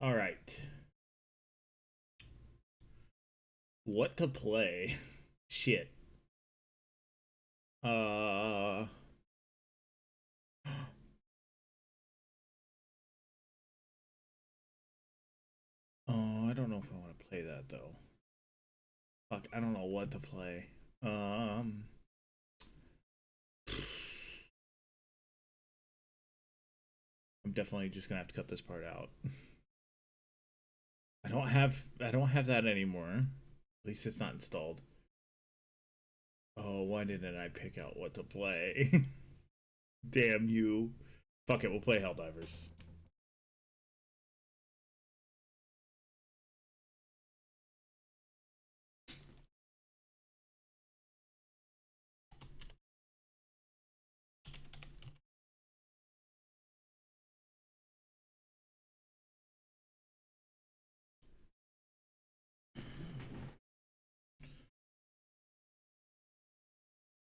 All right. What to play? Shit. Uh. Oh, I don't know if I want to play that though. Fuck, I don't know what to play. Um. I'm definitely just gonna have to cut this part out. I don't have that anymore. At least it's not installed. Oh, why didn't I pick out what to play? Damn you. Fuck it, we'll play Helldivers.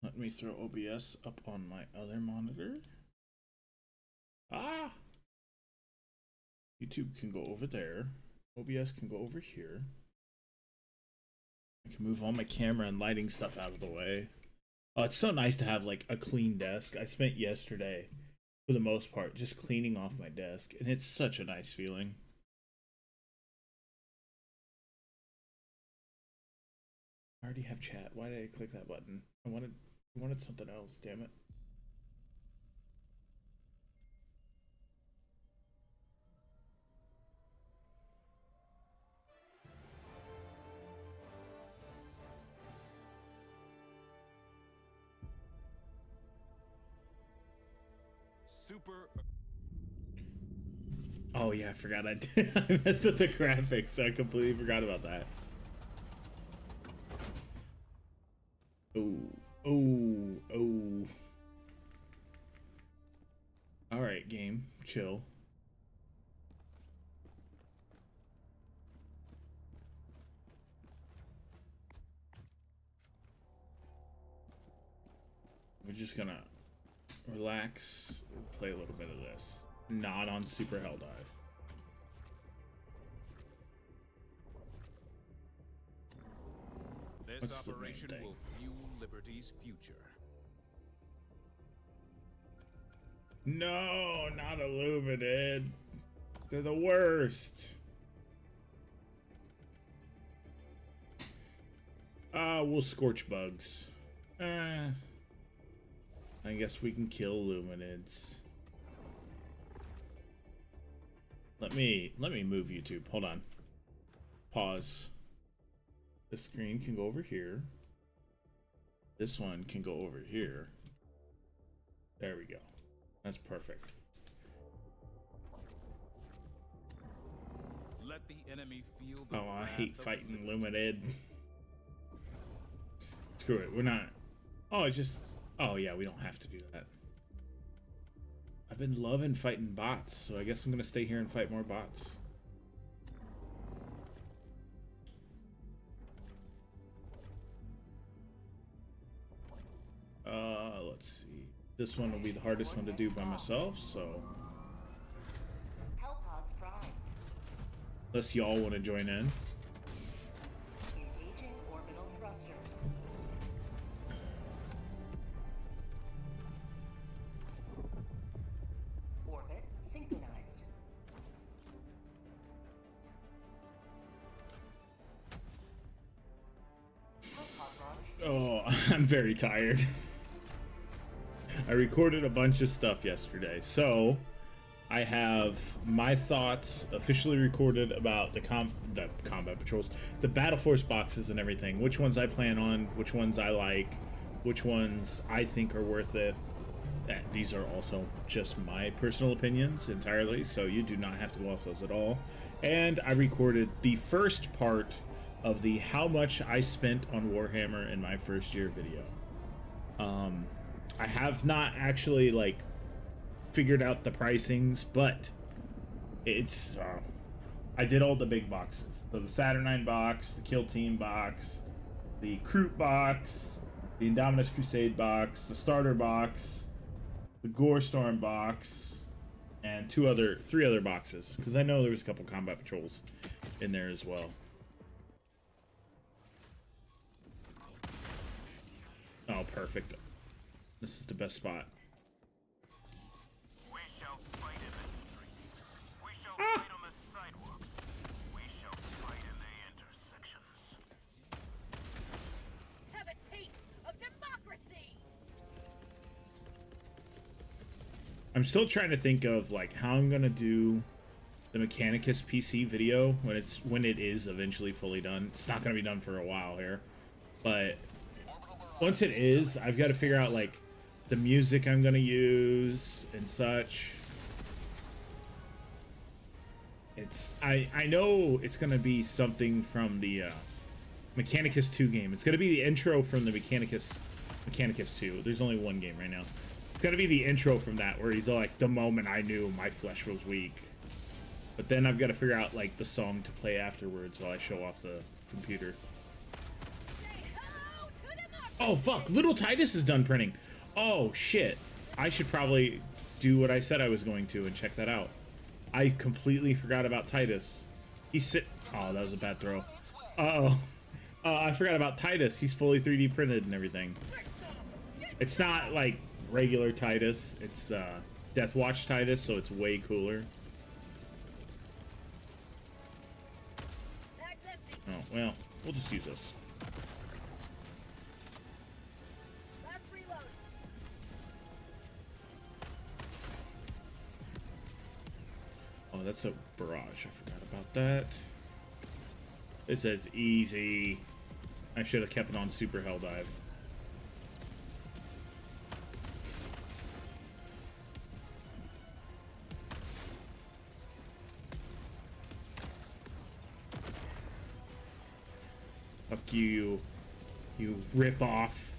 Let me throw OBS up on my other monitor. Ah! YouTube can go over there. OBS can go over here. I can move all my camera and lighting stuff out of the way. Oh, it's so nice to have like a clean desk. I spent yesterday, for the most part, just cleaning off my desk, and it's such a nice feeling. I already have chat. Why did I click that button? I wanted something else, damn it. Super. Oh yeah, I forgot I did. I messed up the graphics. I completely forgot about that. Oh, oh, oh. All right, game, chill. We're just gonna relax, play a little bit of this. Not on Super Hell Dive. This What's the main operation thing? will fuel Liberty's future. No, not illuminated. They're the worst. We'll scorch bugs. I guess we can kill luminids. Let me move YouTube. Hold on. Pause. The screen can go over here. This one can go over here. There we go. That's perfect. Let the enemy feel the Oh, I wrath hate of fighting Liberty. Luminid. Screw it. We're not. Oh, it's just. Oh, yeah, we don't have to do that. I've been loving fighting bots, so I guess I'm going to stay here and fight more bots. Let's see. This one will be the hardest one to do by myself, so. Unless y'all want to join in. Engaging orbital thrusters. Orbit synchronized. Oh, I'm very tired. I recorded a bunch of stuff yesterday, so I have my thoughts officially recorded about the combat patrols, the Battle Force boxes and everything, which ones I plan on, which ones I like, which ones I think are worth it. These are also just my personal opinions entirely, so you do not have to go off those at all. And I recorded the first part of the how much I spent on Warhammer in my first year video. I have not actually like figured out the pricings, but it's I did all the big boxes. So the Saturnine box, the Kill Team box, the Kroot box, the Indominus Crusade box, the Starter box, the Gore Storm box, and three other boxes, because I know there was a couple combat patrols in there as well. Oh, perfect. This is the best spot. We shall fight in the streets. We shall Ah! fight on the sidewalks. We shall fight in the intersections. Have a taste of democracy! I'm still trying to think of like how I'm gonna do the Mechanicus PC video when it is eventually fully done. It's not gonna be done for a while here, but once it is, I've got to figure out like the music I'm gonna use and such. I know it's gonna be something from the Mechanicus 2 game. It's gonna be the intro from the Mechanicus 2. There's only one game right now. It's gonna be the intro from that where he's like, the moment I knew my flesh was weak. But then I've got to figure out like the song to play afterwards while I show off the computer. Oh fuck, little Titus is done printing. Oh shit, I should probably do what I said I was going to and check that out. I completely forgot about Titus. Oh, that was a bad throw. Uh-oh. I forgot about Titus. He's fully 3D printed and everything. It's not like regular Titus. It's Deathwatch Titus, so it's way cooler. Oh, well, we'll just use this. Oh, that's a barrage. I forgot about that. It says easy. I should have kept it on super hell dive. Fuck you, you rip off.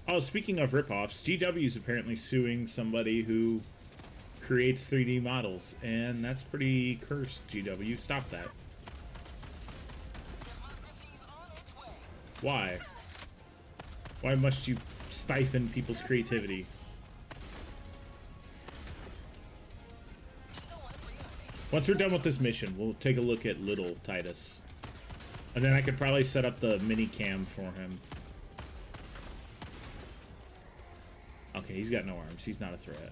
Oh, speaking of rip-offs, GW is apparently suing somebody who creates 3D models, and that's pretty cursed. GW, stop that. Why? Why must you stifle people's creativity? Once we're done with this mission, we'll take a look at little Titus, and then I could probably set up the mini cam for him. Okay, he's got no arms. He's not a threat.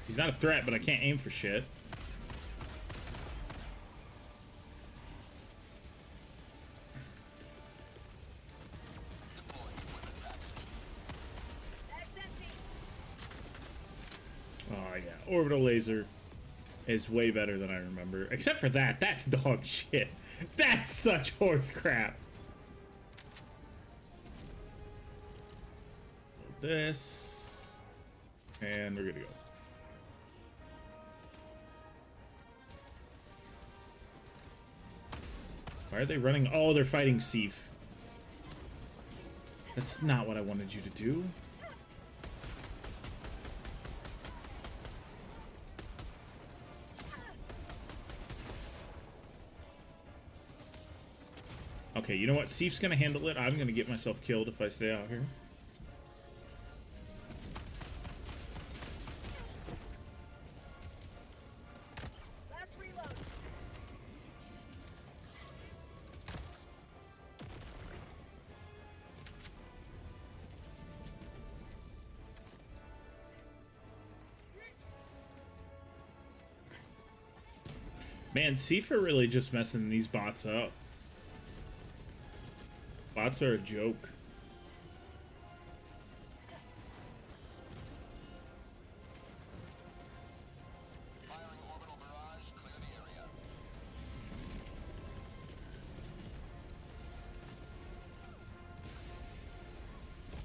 He's not a threat, but I can't aim for shit. Oh yeah, orbital laser is way better than I remember. Except for that, that's dog shit. That's such horse crap. This, and we're good to go. Why are they running? Oh, they're fighting Seif. That's not what I wanted you to do. Okay, you know what? Seif's gonna handle it. I'm gonna get myself killed if I stay out here. Man, Seif are really just messing these bots up. Bots are a joke. Firing orbital barrage, clear the area.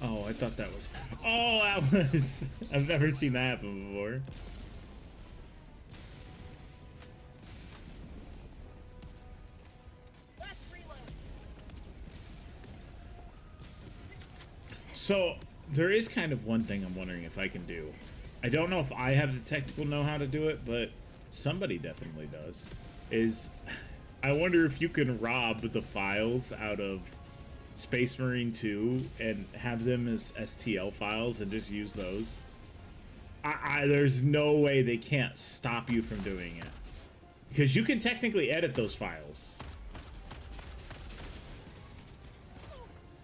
Oh, I thought that was... Oh, that was... I've never seen that happen before. So, there is kind of one thing I'm wondering if I can do. I don't know if I have the technical know-how to do it, but somebody definitely does. Is I wonder if you can rob the files out of Space Marine 2 and have them as STL files and just use those. There's no way they can't stop you from doing it, because you can technically edit those files.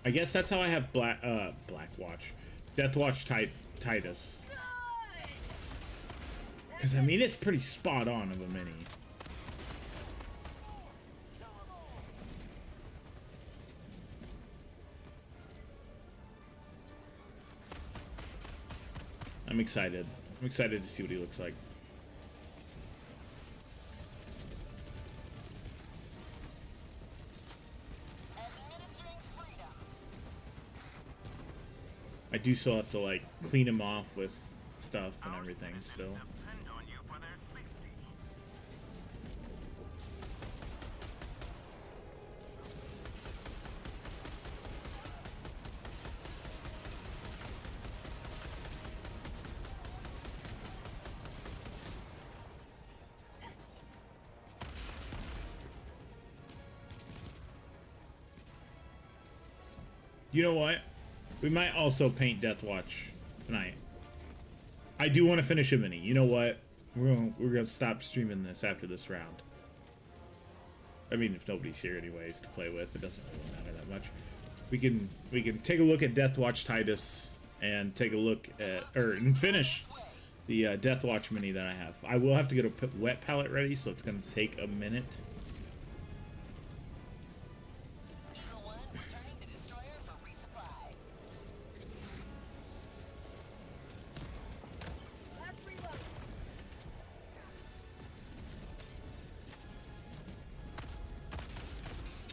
I guess that's how I have Deathwatch Titus. Because I mean, it's pretty spot on of a mini. I'm excited. I'm excited to see what he looks like. I do still have to like clean him off with stuff and everything still. Depend on you for their safety. You know what? We might also paint Deathwatch tonight. I do want to finish a mini. You know what? We're gonna stop streaming this after this round. I mean, if nobody's here anyways to play with, it doesn't really matter that much. We can take a look at Deathwatch Titus and take a look at and finish the Deathwatch mini that I have. I will have to get a wet palette ready, so it's gonna take a minute.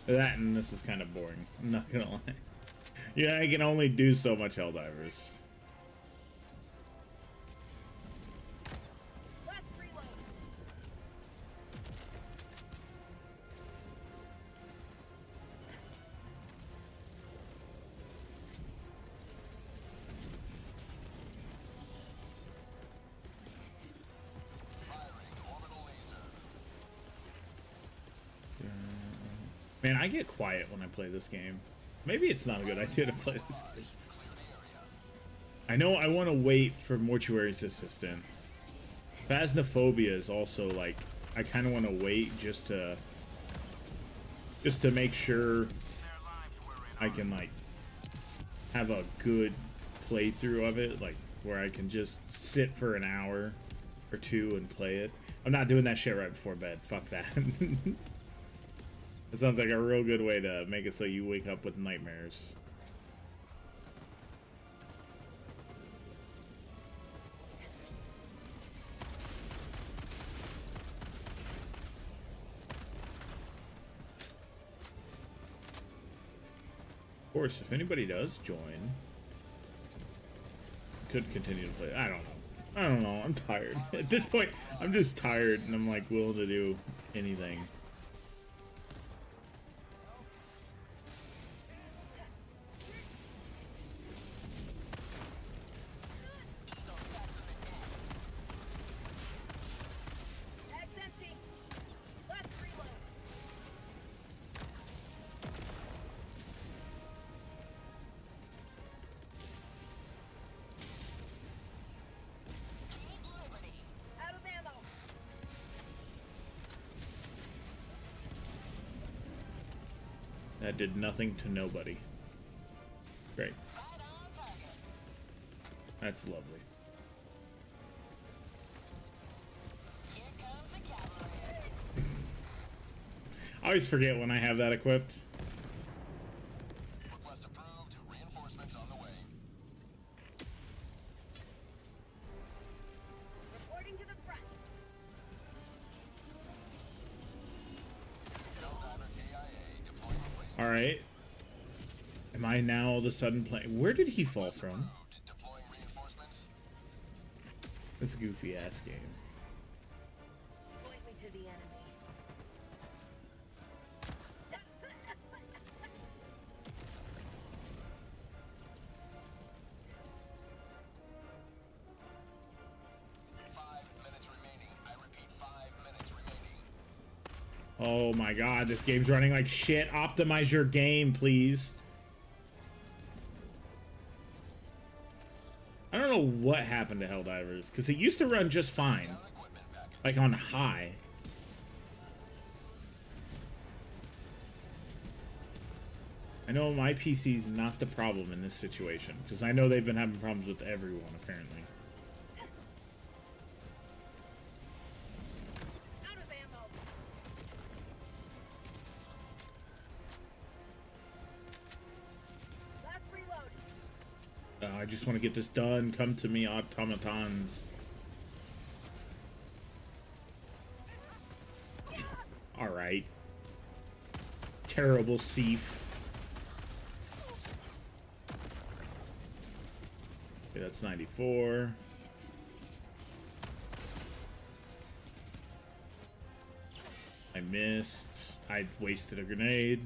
That and this is kind of boring. I'm not gonna lie. Yeah, I can only do so much Helldivers. Man, I get quiet when I play this game. Maybe it's not a good idea to play this game. I know I want to wait for Mortuary's Assistant. Phasmophobia is also like, I kind of want to wait just to make sure I can like have a good playthrough of it, like where I can just sit for an hour or two and play it. I'm not doing that shit right before bed. Fuck that. It sounds like a real good way to make it so you wake up with nightmares. Of course, if anybody does join, could continue to play. I don't know. I'm tired. At this point, I'm just tired and I'm like willing to do anything. That did nothing to nobody. Great. That's lovely. I always forget when I have that equipped. Request approved. Reinforcements on the way. Reporting to the front. Helldiver KIA deploying replacement. All right. Am I now all of a sudden playing? Where did he fall from? Deploying reinforcements. This goofy ass game. Point me to the enemy. Oh my god, this game's running like shit. Optimize your game, please. I don't know what happened to Helldivers, because it used to run just fine. Like on high. I know my PC's not the problem in this situation, because I know they've been having problems with everyone, apparently. Out of ammo. Last reload. I just want to get this done. Come to me, automatons. Alright. Terrible Seif. Okay, that's 94. I missed. I wasted a grenade.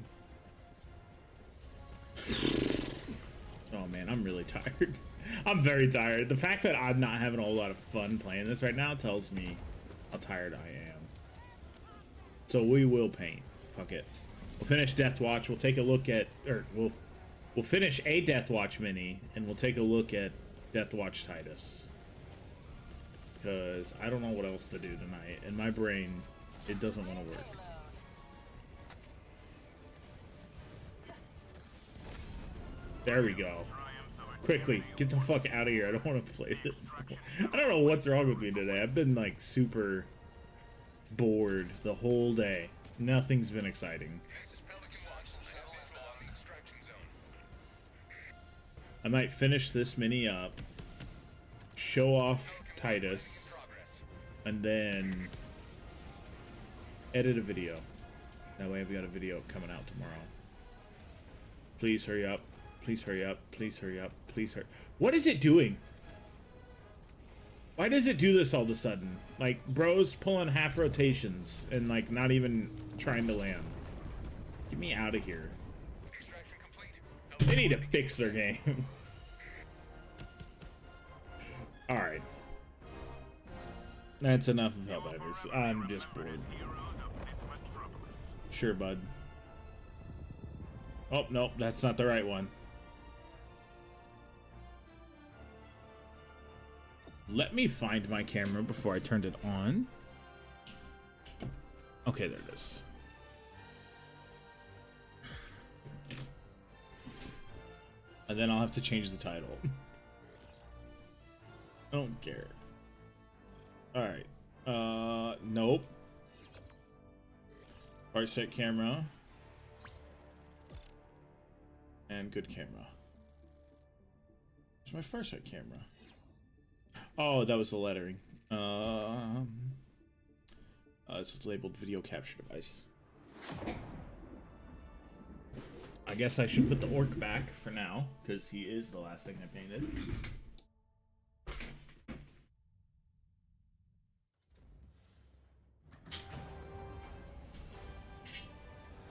Oh man, I'm really tired. I'm very tired. The fact that I'm not having a whole lot of fun playing this right now tells me how tired I am. So we will paint. Fuck it. We'll finish Deathwatch. We'll take a look at, or we'll finish a Deathwatch mini, and we'll take a look at Deathwatch Titus. Because I don't know what else to do tonight. In my brain, it doesn't want to work. There we go. Quickly, get the fuck out of here. I don't want to play this. I don't know what's wrong with me today. I've been like super bored the whole day. Nothing's been exciting. I might finish this mini up, show off Titus, and then edit a video. That way I've got a video coming out tomorrow. Please hurry up. Please hurry up. Please hurry up. Please hurry. What is it doing? Why does it do this all of a sudden? Like, bro's pulling half rotations and, like, not even trying to land. Get me out of here. They need to fix their game. Alright. That's enough of Helldivers. I'm just bored. Sure, bud. Oh, nope, that's not the right one. Let me find my camera before I turned it on. Okay, there it is. And then I'll have to change the title. I don't care. Alright. Nope. Part set camera. And good camera. Where's my far sight camera? Oh, that was the lettering. It's labeled video capture device. I guess I should put the orc back for now, because he is the last thing I painted.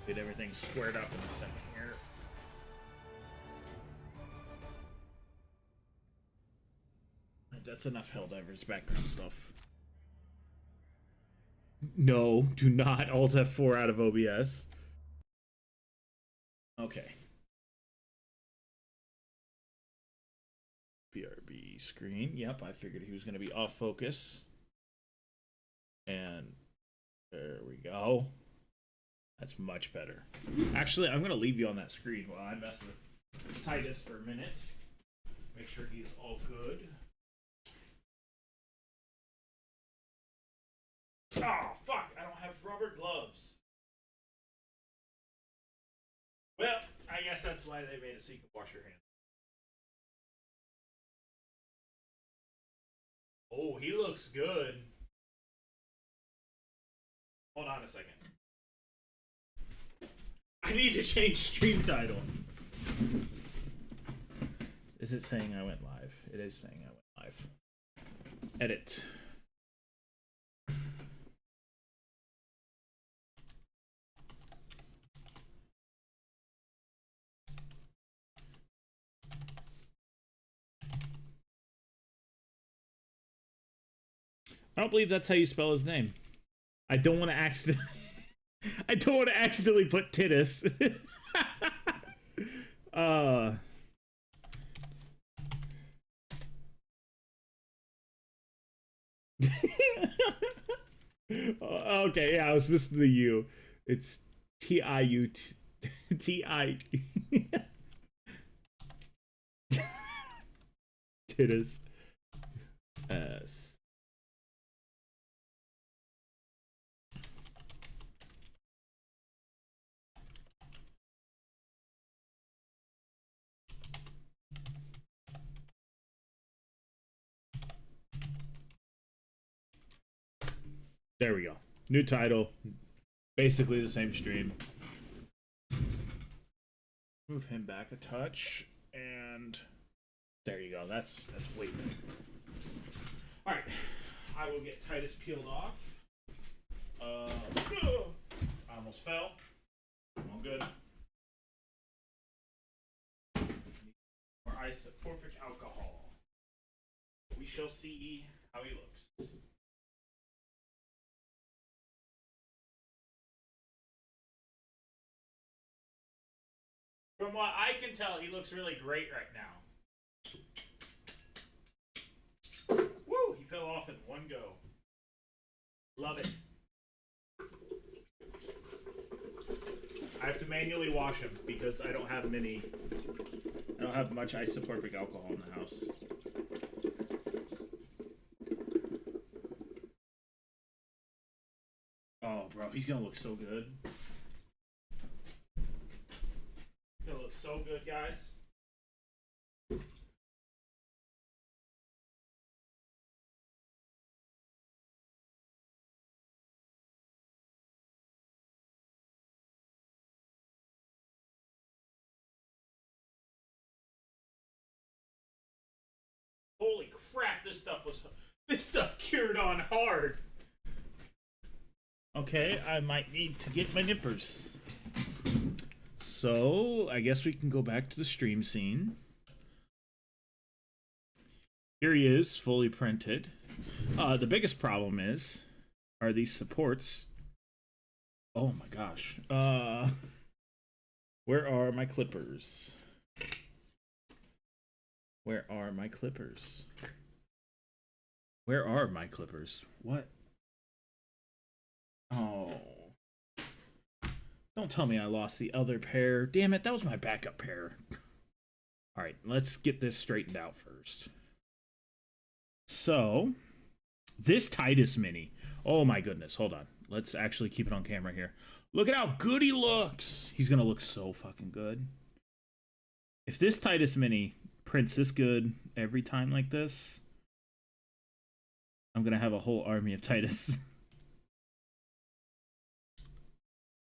Get everything squared up in a second here. That's enough Helldivers background stuff. No, do not Alt F4 out of OBS. Okay. BRB screen. Yep, I figured he was going to be off focus. And there we go. That's much better. Actually, I'm going to leave you on that screen while I mess with Titus for a minute. Make sure he's all good. Oh, fuck, I don't have rubber gloves. Well, I guess that's why they made it so you can wash your hands. Oh, he looks good. Hold on a second. I need to change stream title. Is it saying I went live? It is saying I went live. Edit. I don't believe that's how you spell his name. I don't want to accidentally I don't want to accidentally put Titus. Okay, yeah, I was missing the U. It's T-I-U T-I Titus S. There we go. New title. Basically the same stream. Move him back a touch, and there you go. That's way better. All right, I will get Titus peeled off. I almost fell. All good. More isopropyl alcohol. We shall see how he looks. From what I can tell, he looks really great right now. Woo! He fell off in one go. Love it. I have to manually wash him because I don't have much isopropyl alcohol in the house. Oh, bro, he's gonna look so good. He's gonna look so good, guys. Holy crap, this stuff cured on hard. Okay, I might need to get my nippers. So, I guess we can go back to the stream scene. Here he is, fully printed. The biggest problem are these supports. Oh my gosh. Where are my clippers? Where are my clippers? Where are my clippers? What? Oh. Don't tell me I lost the other pair. Damn it, that was my backup pair. Alright, let's get this straightened out first. So, this Titus Mini. Oh my goodness, hold on. Let's actually keep it on camera here. Look at how good he looks. He's gonna look so fucking good. If this Titus Mini prints this good every time like this, I'm gonna have a whole army of Titus.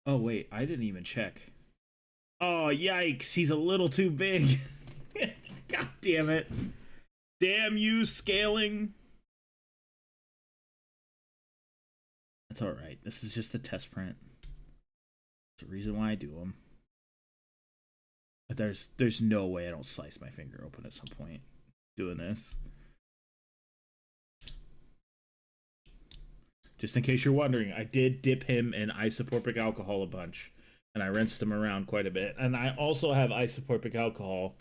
Oh wait, I didn't even check. Oh yikes, he's a little too big. God damn it. Damn you, scaling. That's alright, this is just a test print. It's the reason why I do them. But there's no way I don't slice my finger open at some point doing this. Just in case you're wondering, I did dip him in isopropyl alcohol a bunch, and I rinsed him around quite a bit. And I also have isopropyl alcohol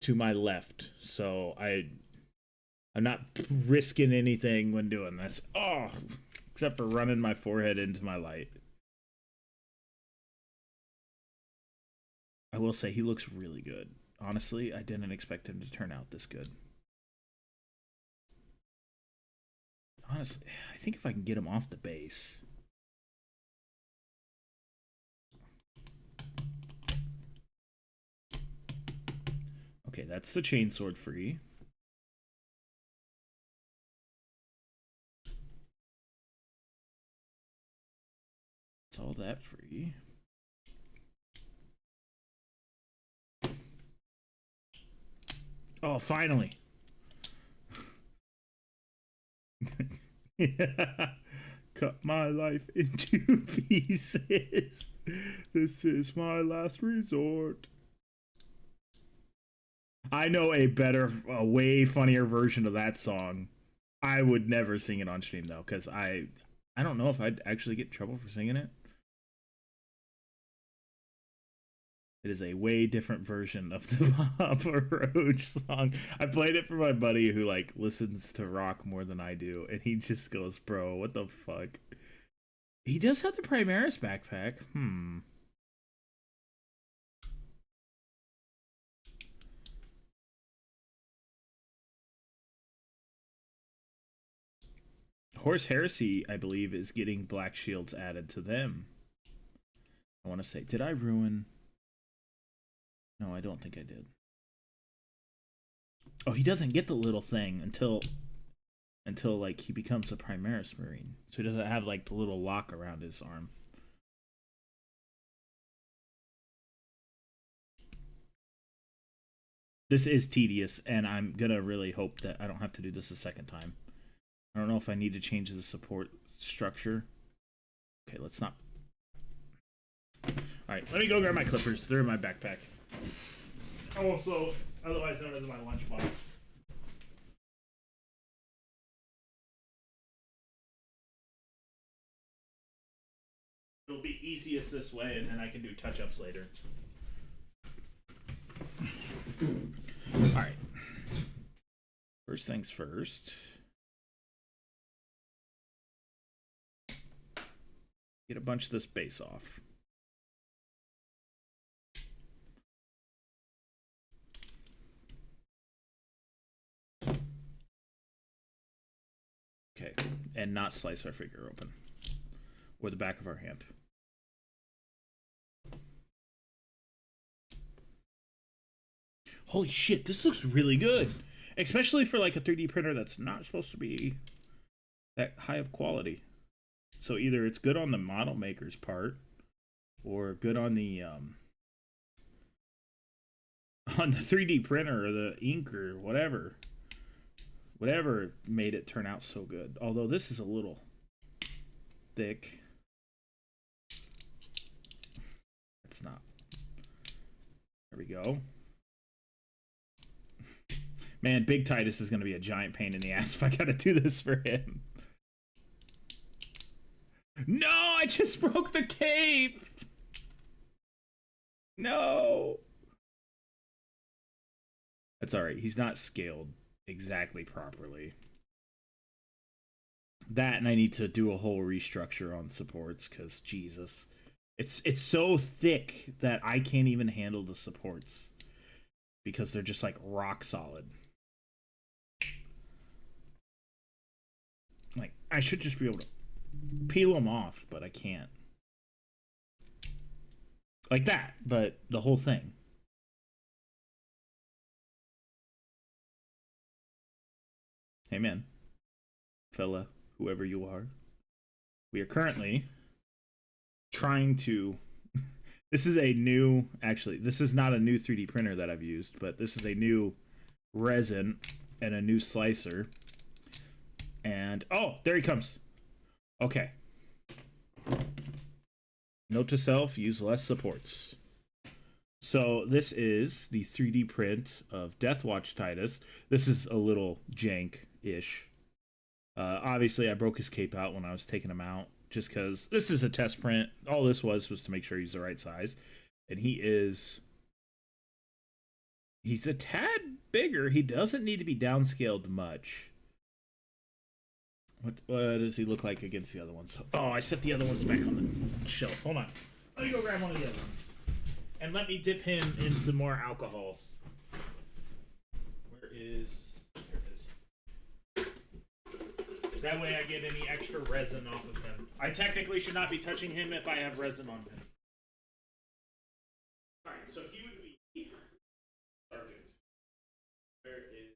to my left, so I'm not risking anything when doing this. Oh, except for running my forehead into my light. I will say he looks really good. Honestly, I didn't expect him to turn out this good. Honestly, I think if I can get him off the base. Okay, that's the chainsword free. It's all that free. Oh, finally. Yeah. Cut my life into pieces. This is my last resort. I know a way funnier version of that song. I would never sing it on stream though, because I I don't know if I'd actually get in trouble for singing it. It is a way different version of the Papa Roach song. I played it for my buddy who like listens to rock more than I do, and he just goes, "Bro, what the fuck?" He does have the Primaris backpack. Horse Heresy, I believe, is getting black shields added to them. I want to say, did I ruin? No, I don't think I did. Oh, he doesn't get the little thing until like he becomes a Primaris Marine. So he doesn't have like the little lock around his arm. This is tedious, and I'm gonna really hope that I don't have to do this a second time. I don't know if I need to change the support structure. Okay, let's not. Alright, let me go grab my clippers. They're in my backpack. Also, otherwise known as my lunchbox. It'll be easiest this way, and then I can do touch-ups later. Alright. First things first. Get a bunch of this base off. Okay, and not slice our figure open. Or the back of our hand. Holy shit, this looks really good. Especially for like a 3D printer that's not supposed to be that high of quality. So either it's good on the model maker's part, or good on the 3D printer or the ink or whatever. Whatever made it turn out so good. Although this is a little thick. It's not. There we go. Man, Big Titus is going to be a giant pain in the ass if I got to do this for him. No, I just broke the cape. No. That's all right. He's not scaled exactly properly. That, and I need to do a whole restructure on supports because Jesus, it's so thick that I can't even handle the supports because they're just like rock solid. Like I should just be able to peel them off, but I can't. Like that, but the whole thing. Hey man, fella, whoever you are. We are currently trying to... This is a new... Actually, this is not a new 3D printer that I've used, but this is a new resin and a new slicer. And... Oh, there he comes. Okay. Note to self, use less supports. So this is the 3D print of Deathwatch Titus. This is a little jank-ish. Obviously, I broke his cape out when I was taking him out, just because this is a test print. All this was to make sure he's the right size. And he's a tad bigger. He doesn't need to be downscaled much. What does he look like against the other ones? Oh, I set the other ones back on the shelf. Hold on. Let me go grab one of the other ones. And let me dip him in some more alcohol. There it is. That way I get any extra resin off of him. I technically should not be touching him if I have resin on him. Alright, so he would be Sergeant. Where is...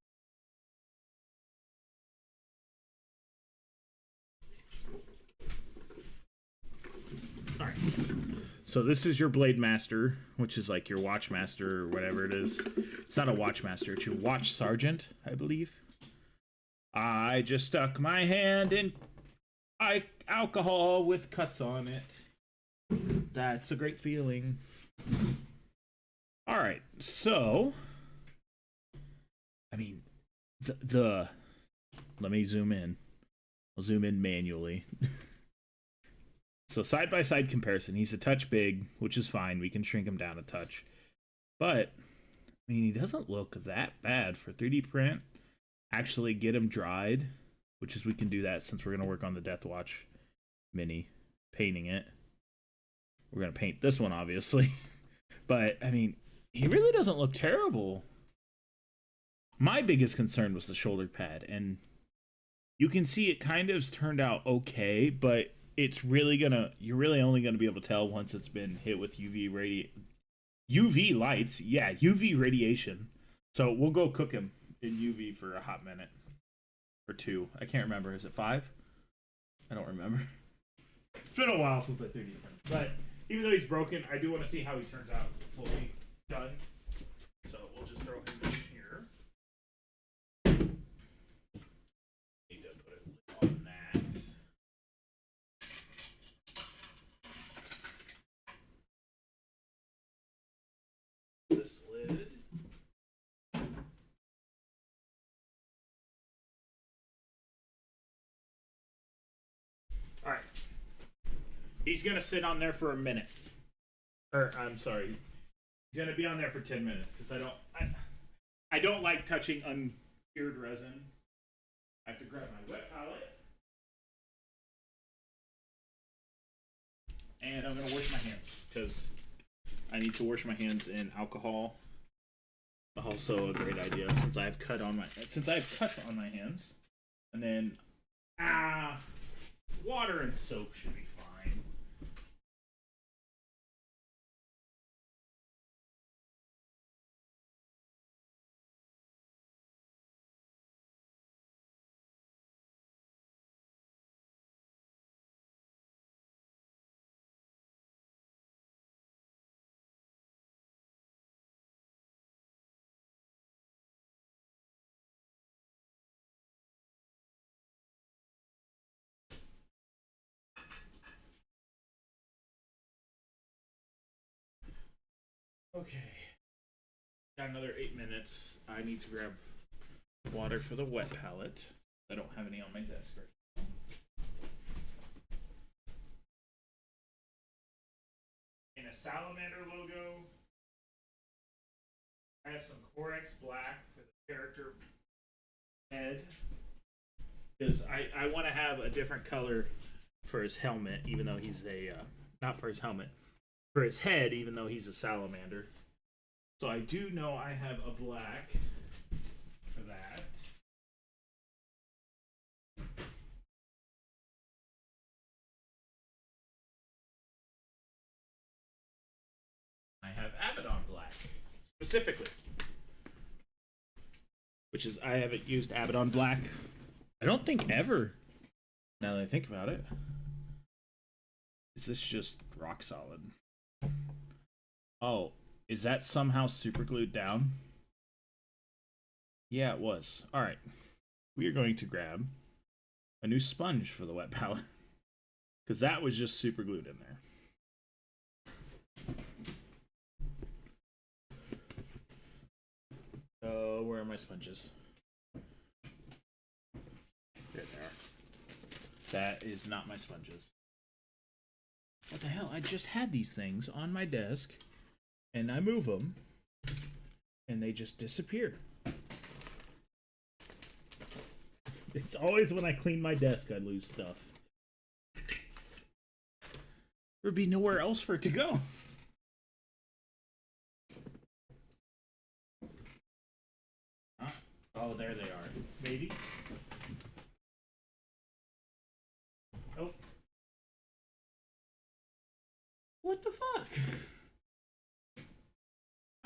Alright. So this is your Blade Master, which is like your Watch Master or whatever it is. It's not a Watch Master, it's your Watch Sergeant, I believe. I just stuck my hand in alcohol with cuts on it. That's a great feeling. Alright, so... I mean, let me zoom in. I'll zoom in manually. So side-by-side comparison, he's a touch big, which is fine. We can shrink him down a touch. But, I mean, he doesn't look that bad for 3D print. Actually get him dried, which is we can do that since we're going to work on the Deathwatch mini, painting it. We're going to paint this one, obviously. But, I mean, he really doesn't look terrible. My biggest concern was the shoulder pad, and you can see it kind of turned out okay, but it's really you're really only gonna be able to tell once it's been hit with UV lights. Yeah, UV radiation. So we'll go cook him in UV for a hot minute or two. I can't remember. Is it 5? I don't remember. It's been a while since I 3D printed. But even though he's broken, I do want to see how he turns out fully done. So we'll just throw him in here. Need to put it on that. This lid. All right. He's gonna sit on there for a minute. Or I'm sorry. He's gonna be on there for 10 minutes because I don't like touching uncured resin. I have to grab my wet palette. And I'm gonna wash my hands because I need to wash my hands in alcohol. Also a great idea since I have cuts on my hands. And then water and soap should be fine. Okay. Got another 8 minutes. I need to grab water for the wet palette. I don't have any on my desk right now. And a salamander logo. I have some Corex black for the character head. Because I want to have a different color for his helmet, even though he's a... not for his helmet. For his head, even though he's a salamander. So I do know I have a black for that. I have Abaddon black, specifically. Which is, I haven't used Abaddon black, I don't think ever, now that I think about it. Is this just rock solid? Oh, is that somehow super glued down? Yeah, it was. Alright. We are going to grab a new sponge for the wet palette. Because that was just super glued in there. Oh, where are my sponges? There they are. That is not my sponges. What the hell? I just had these things on my desk. And I move them, and they just disappear. It's always when I clean my desk I lose stuff. There'd be nowhere else for it to go. Huh? Oh, there they are. Maybe. Oh. What the fuck?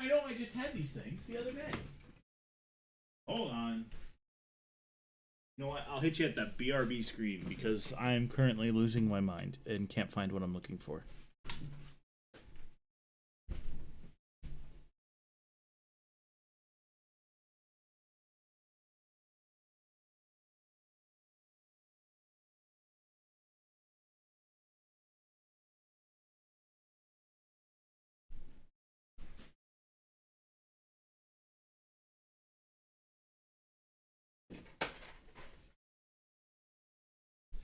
I know I just had these things the other day. Hold on. You know what? I'll hit you at that BRB screen because I'm currently losing my mind and can't find what I'm looking for.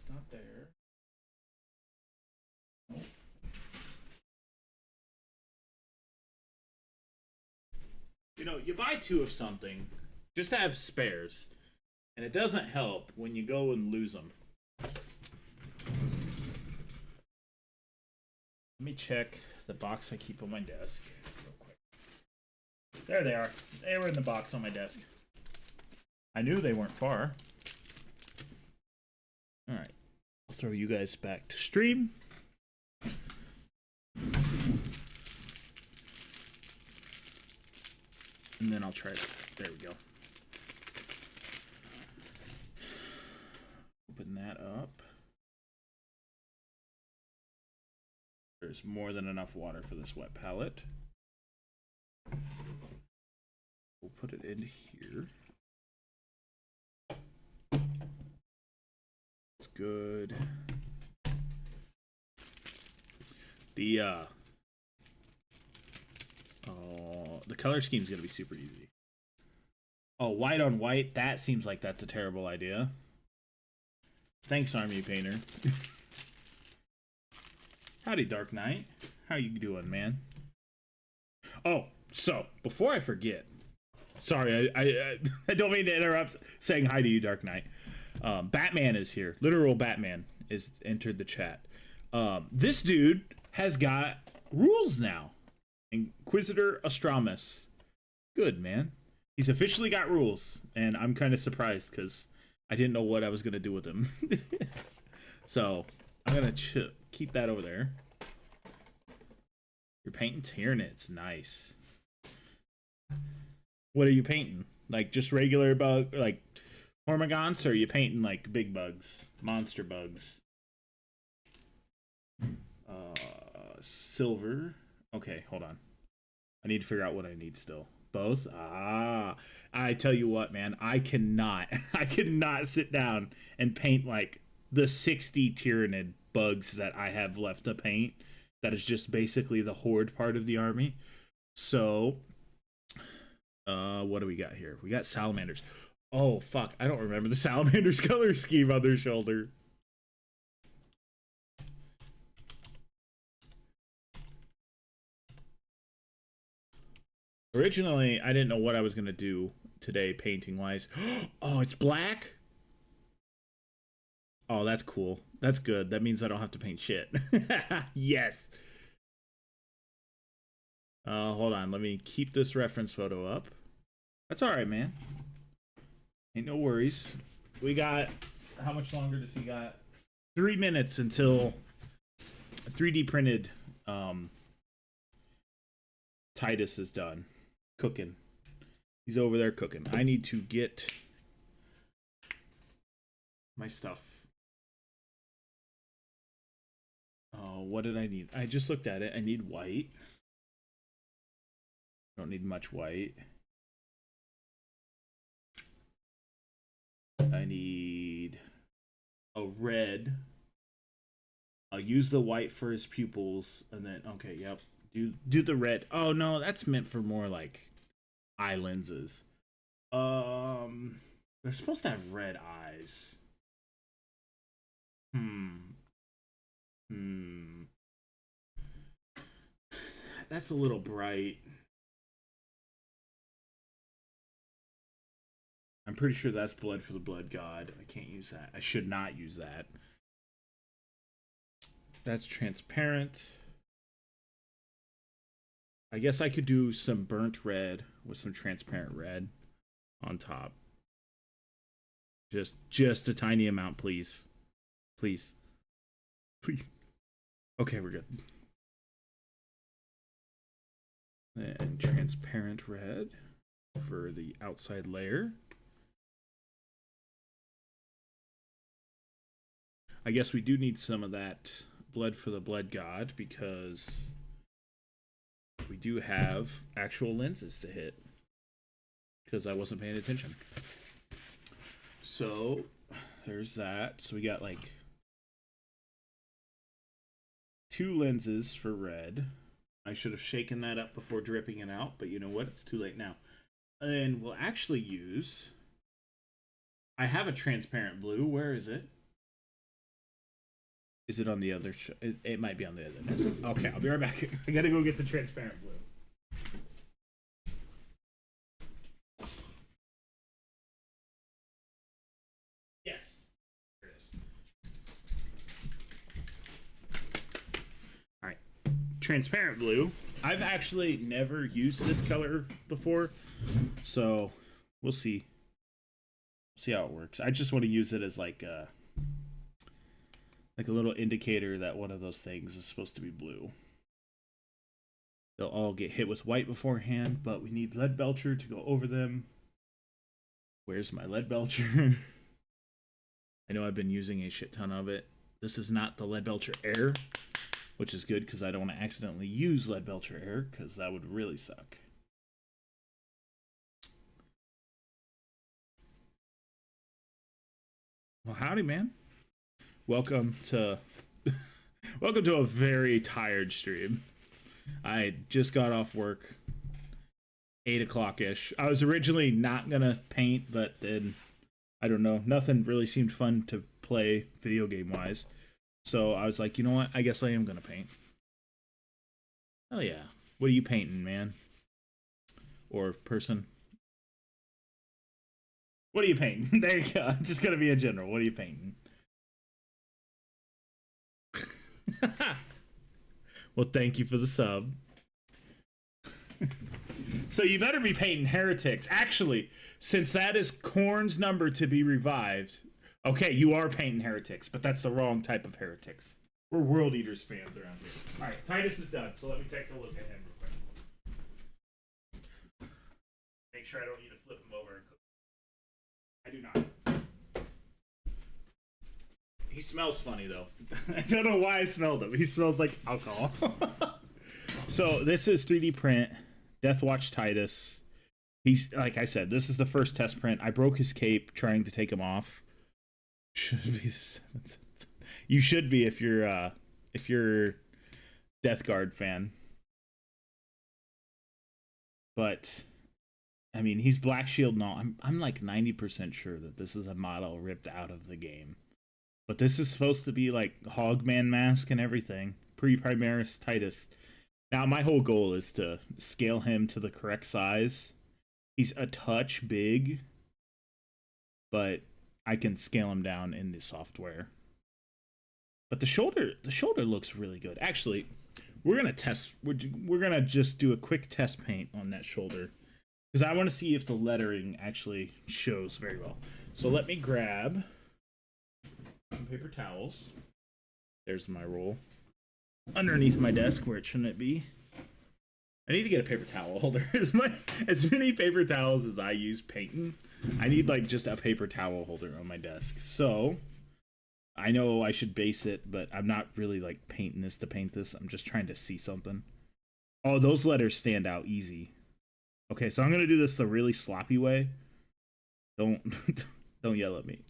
Not there. You know, you buy 2 of something just to have spares, and it doesn't help when you go and lose them. Let me check the box I keep on my desk real quick. There they are. They were in the box on my desk. I knew they weren't far. Alright. I'll throw you guys back to stream. And then I'll try it. There we go. Open that up. There's more than enough water for this wet palette. We'll put it in here. It's good. The color scheme is going to be super easy. Oh, white on white? That seems like that's a terrible idea. Thanks, Army Painter. Howdy, Dark Knight. How you doing, man? Oh, so, before I forget. Sorry, I don't mean to interrupt saying hi to you, Dark Knight. Batman is here. Literal Batman is entered the chat. This dude has got rules now. Inquisitor Astramus. Good, man. He's officially got rules, and I'm kind of surprised because I didn't know what I was going to do with him. So, I'm going to keep that over there. You're painting Tyranids. Nice. What are you painting? Like, just regular bug, like, Hormagaunts, or are you painting, like, big bugs? Monster bugs? Silver. Okay, hold on. I need to figure out what I need still. Both? Ah. I tell you what, man. I cannot sit down and paint, like, the 60 Tyranid bugs that I have left to paint. That is just basically the horde part of the army. So, what do we got here? We got salamanders. Oh, fuck. I don't remember the salamanders color scheme on their shoulder. Originally, I didn't know what I was going to do today painting-wise. Oh, it's black? Oh, that's cool. That's good. That means I don't have to paint shit. Yes. Hold on. Let me keep this reference photo up. That's all right, man. Ain't no worries. We got... How much longer does he got? 3 minutes until 3D printed Titus is done. Cooking. He's over there cooking. I need to get my stuff. Oh, what did I need? I just looked at it. I need white. Don't need much white. I need a red. I'll use the white for his pupils, and then okay, yep. Do the red. Oh no, that's meant for more like eye lenses. They're supposed to have red eyes. That's a little bright. I'm pretty sure that's blood for the blood god. I can't use that. I should not use that. That's transparent. I guess I could do some burnt red with some transparent red on top. Just a tiny amount, please. Please. Please. Okay, we're good. And transparent red for the outside layer. I guess we do need some of that blood for the blood god because we do have actual lenses to hit because I wasn't paying attention. So there's that. So we got like 2 lenses for red. I should have shaken that up before dripping it out, but you know what? It's too late now. And we'll actually use... I have a transparent blue. Where is it? Is it on the other... It might be on the other desk. Okay, I'll be right back. I gotta go get the transparent blue. transparent blue. I've actually never used this color before, so we'll see. See how it works. I just want to use it as like a little indicator that one of those things is supposed to be blue. They'll all get hit with white beforehand, but we need lead belcher to go over them. Where's my lead belcher? I know I've been using a shit ton of it. This is not the lead belcher air, which is good because I don't want to accidentally use lead belcher air because that would really suck. Well, howdy, man. Welcome to welcome to a very tired stream. I just got off work, 8 o'clock ish. I was originally not gonna paint, but then I don't know, nothing really seemed fun to play video game wise. So I was like, you know what? I guess I am gonna paint. Hell yeah! What are you painting, man? Or person? What are you painting? There you go. Just gonna be in general. What are you painting? Well, thank you for the sub. So you better be painting heretics. Actually, since that is Korn's number to be revived, okay, you are painting heretics, but that's the wrong type of heretics. We're World Eaters fans around here. All right, Titus is done, so let me take a look at him real quick. Make sure I don't need to flip him over and cook. I do not. He smells funny though. I don't know why I smelled him. He smells like alcohol. So this is 3D print, Deathwatch Titus. He's, like I said, this is the first test print. I broke his cape trying to take him off. Should be you should be if you're Death Guard fan. But I mean, he's Black Shield and all. I'm like 90% sure that this is a model ripped out of the game. But this is supposed to be like Hogman mask and everything. Pre-Primaris Titus. Now, my whole goal is to scale him to the correct size. He's a touch big, but I can scale him down in the software. But the shoulder looks really good. Actually, we're gonna test. We're gonna just do a quick test paint on that shoulder because I want to see if the lettering actually shows very well. So let me grab some paper towels. There's my roll underneath my desk where it shouldn't be. I need to get a paper towel holder. As many paper towels as I use painting, I need like just a paper towel holder on my desk. So I know I should base it, but I'm not really like painting this to paint this. I'm just trying to see something. Oh, those letters stand out easy. Okay, so I'm gonna do this the really sloppy way. Don't yell at me.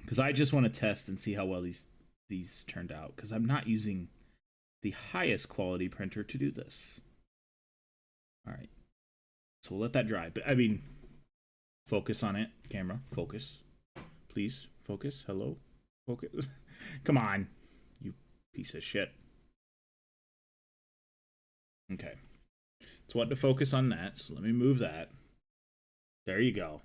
Because I just want to test and see how well these turned out. Because I'm not using the highest quality printer to do this. All right. So we'll let that dry. But I mean, focus on it. Camera, focus. Please, focus. Hello? Focus. Come on, you piece of shit. Okay. So what to focus on that. So let me move that. There you go.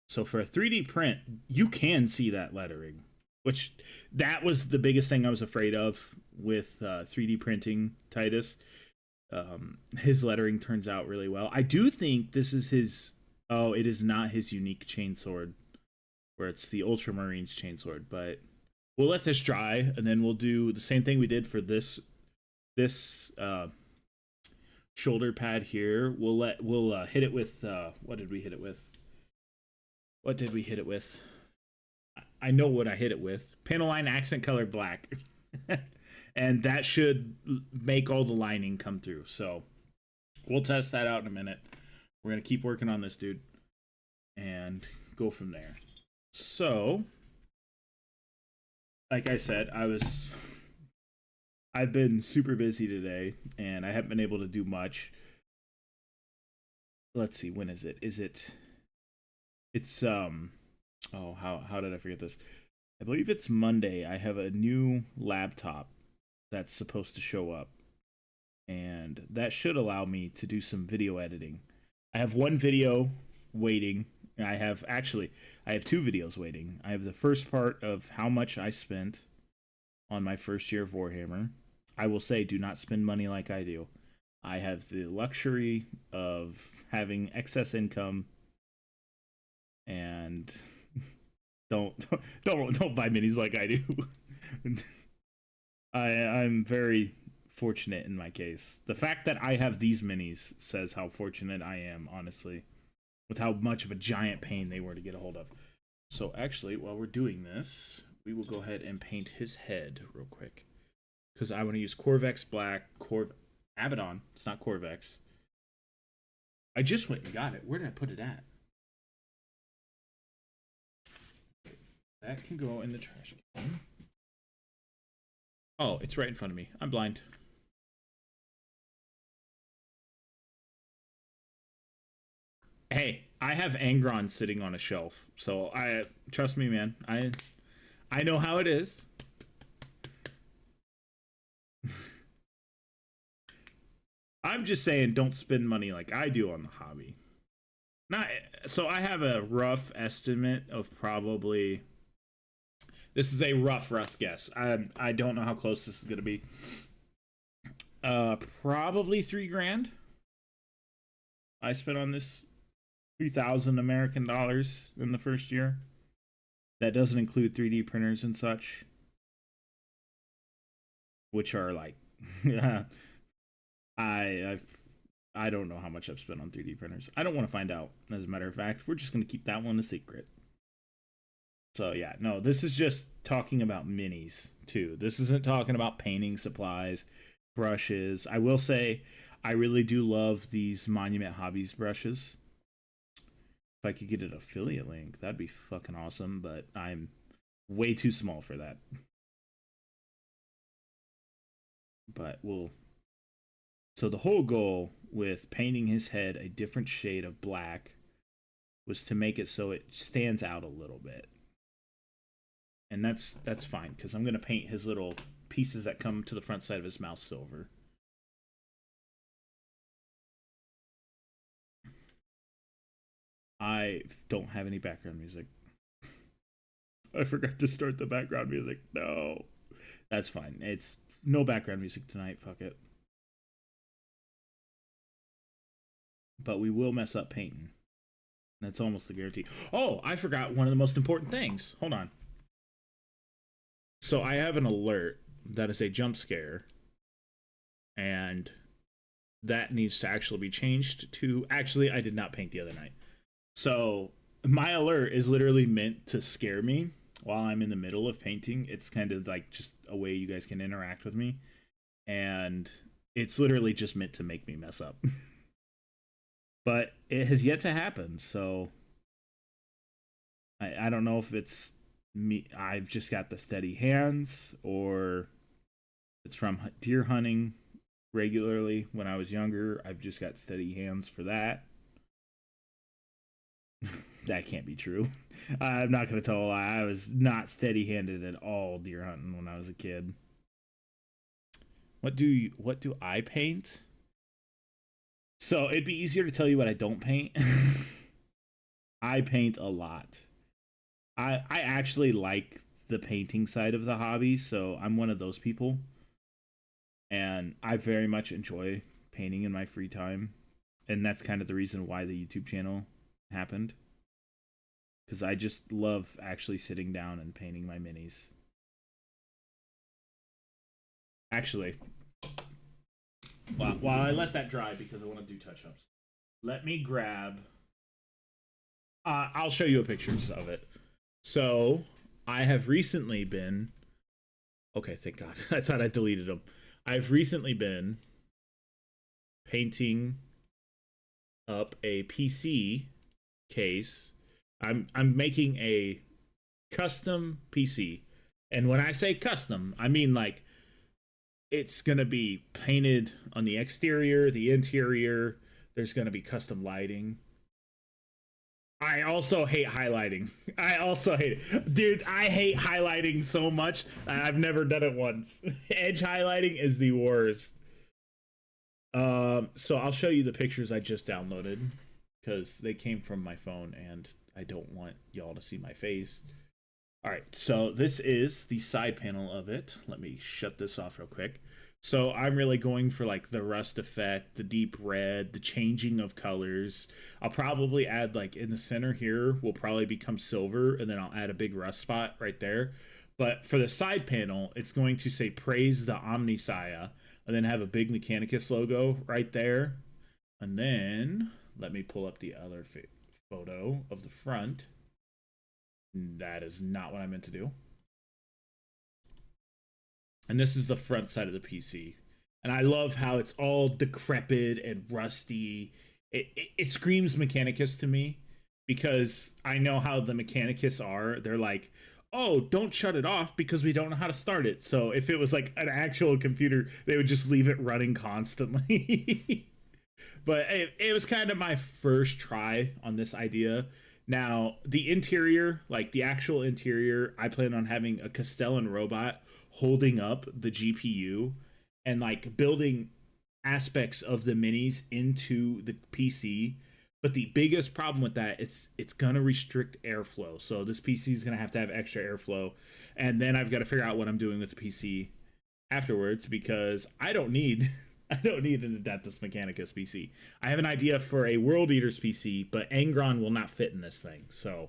So for a 3D print, you can see that lettering, which that was the biggest thing I was afraid of with 3D printing Titus. His lettering turns out really well. I do think this is his... Oh, it is not his unique chainsword, where it's the Ultramarines chainsword, but we'll let this dry, and then we'll do the same thing we did for this shoulder pad here. We'll hit it with... what did we hit it with? What did we hit it with? I know what I hit it with. Panaline accent color black. And that should make all the lining come through. So we'll test that out in a minute. We're going to keep working on this, dude. And go from there. So, like I said, I've been super busy today. And I haven't been able to do much. Let's see, when is it? It's oh, how did I forget this? I believe it's Monday. I have a new laptop that's supposed to show up, and that should allow me to do some video editing. I have one video waiting. I have two videos waiting. I have the first part of how much I spent on my first year of Warhammer. I will say, do not spend money like I do. I have the luxury of having excess income, and don't buy minis like I do. I'm very fortunate in my case. The fact that I have these minis says how fortunate I am, honestly, with how much of a giant pain they were to get a hold of. So actually, while we're doing this, we will go ahead and paint his head real quick, because I want to use Corvex Black, Abaddon. It's not Corvex. I just went and got it. Where did I put it at? That can go in the trash can. Oh, it's right in front of me. I'm blind. Hey, I have Angron sitting on a shelf, so trust me, man. I know how it is. I'm just saying, don't spend money like I do on the hobby. So I have a rough estimate of probably. This is a rough guess. I don't know how close this is gonna be. Probably $3,000. I spent on this 3,000 American dollars in the first year. That doesn't include 3D printers and such, which are like. I don't know how much I've spent on 3D printers. I don't want to find out. As a matter of fact, we're just going to keep that one a secret. So yeah, no, this is just talking about minis too. This isn't talking about painting supplies, brushes. I will say I really do love these Monument Hobbies brushes. If I could get an affiliate link, that'd be fucking awesome, but I'm way too small for that. But so the whole goal with painting his head a different shade of black was to make it so it stands out a little bit. And that's fine, because I'm going to paint his little pieces that come to the front side of his mouth silver. I don't have any background music. I forgot to start the background music. No. That's fine. It's no background music tonight. Fuck it. But we will mess up painting. That's almost a guarantee. Oh, I forgot one of the most important things. Hold on. So I have an alert that is a jump scare. And that needs to actually be changed to... Actually, I did not paint the other night. So my alert is literally meant to scare me while I'm in the middle of painting. It's kind of like just a way you guys can interact with me. And it's literally just meant to make me mess up. But it has yet to happen, so I don't know if it's me. I've just got the steady hands, or it's from deer hunting regularly when I was younger. I've just got steady hands for that. That can't be true. I'm not going to tell a lie. I was not steady-handed at all deer hunting when I was a kid. What do I paint? So it'd be easier to tell you what I don't paint. I paint a lot. I actually like the painting side of the hobby, so I'm one of those people. And I very much enjoy painting in my free time. And that's kind of the reason why the YouTube channel happened. Because I just love actually sitting down and painting my minis. Actually, while I let that dry because I want to do touch-ups, let me grab... I'll show you pictures of it. So, I have recently been... Okay, thank God. I thought I deleted them. I've recently been painting up a PC case. I'm making a custom PC. And when I say custom, I mean like it's going to be painted on the exterior, the interior. There's going to be custom lighting. I also hate highlighting. I also hate it. Dude, I hate highlighting so much. I've never done it once. Edge highlighting is the worst. So I'll show you the pictures I just downloaded because they came from my phone and I don't want y'all to see my face. All right, so this is the side panel of it. Let me shut this off real quick. So I'm really going for like the rust effect, the deep red, the changing of colors. I'll probably add like in the center here will probably become silver, and then I'll add a big rust spot right there. But for the side panel, it's going to say praise the Omnisaya, and then have a big Mechanicus logo right there. And then let me pull up the other photo of the front. That is not what I meant to do. And this is the front side of the PC. And I love how it's all decrepit and rusty. It screams Mechanicus to me, because I know how the Mechanicus are. They're like, oh, don't shut it off because we don't know how to start it. So if it was like an actual computer, they would just leave it running constantly. But it was kind of my first try on this idea. Now, the interior, like the actual interior, I plan on having a Castellan robot holding up the GPU and like building aspects of the minis into the PC. But the biggest problem with that, it's going to restrict airflow. So this PC is going to have extra airflow. And then I've got to figure out what I'm doing with the PC afterwards, because I don't need an Adeptus Mechanicus PC. I have an idea for a World Eaters PC, but Angron will not fit in this thing. So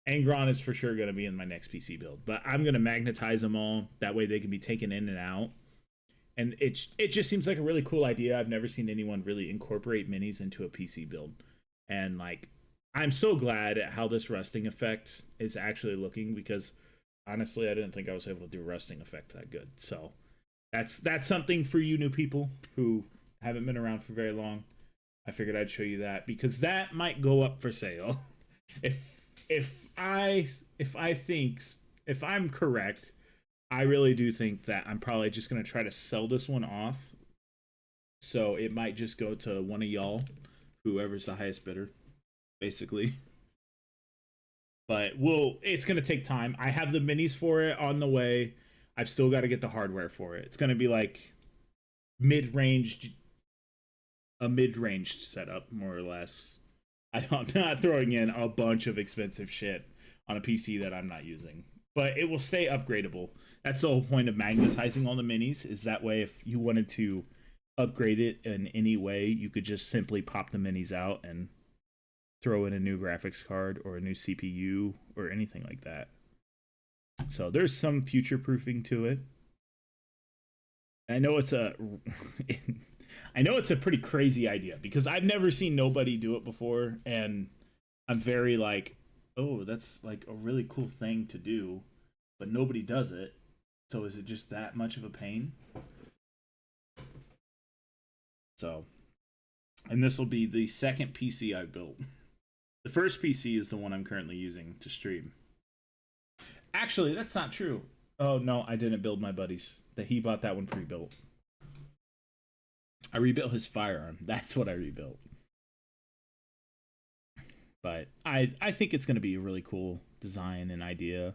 Angron is for sure going to be in my next PC build. But I'm going to magnetize them all. That way they can be taken in and out. And it just seems like a really cool idea. I've never seen anyone really incorporate minis into a PC build. And like, I'm so glad at how this rusting effect is actually looking, because honestly, I didn't think I was able to do a rusting effect that good. So that's something for you new people who haven't been around for very long. I figured I'd show you that, because that might go up for sale. If I'm correct, I really do think that I'm probably just going to try to sell this one off. So it might just go to one of y'all, whoever's the highest bidder, basically. But it's going to take time. I have the minis for it on the way. I've still got to get the hardware for it. It's going to be like a mid-ranged setup, more or less. I'm not throwing in a bunch of expensive shit on a PC that I'm not using. But it will stay upgradable. That's the whole point of magnetizing all the minis, is that way if you wanted to upgrade it in any way, you could just simply pop the minis out and throw in a new graphics card or a new CPU or anything like that. So there's some future proofing to it. I know it's a pretty crazy idea, because I've never seen nobody do it before, and I'm very like, oh, that's like a really cool thing to do, but nobody does it. So is it just that much of a pain? So, and this will be the second PC I built. The first PC is the one I'm currently using to stream. Actually, that's not true. Oh, no, I didn't build my buddy's. He bought that one pre-built. I rebuilt his firearm. That's what I rebuilt. But I think it's going to be a really cool design and idea.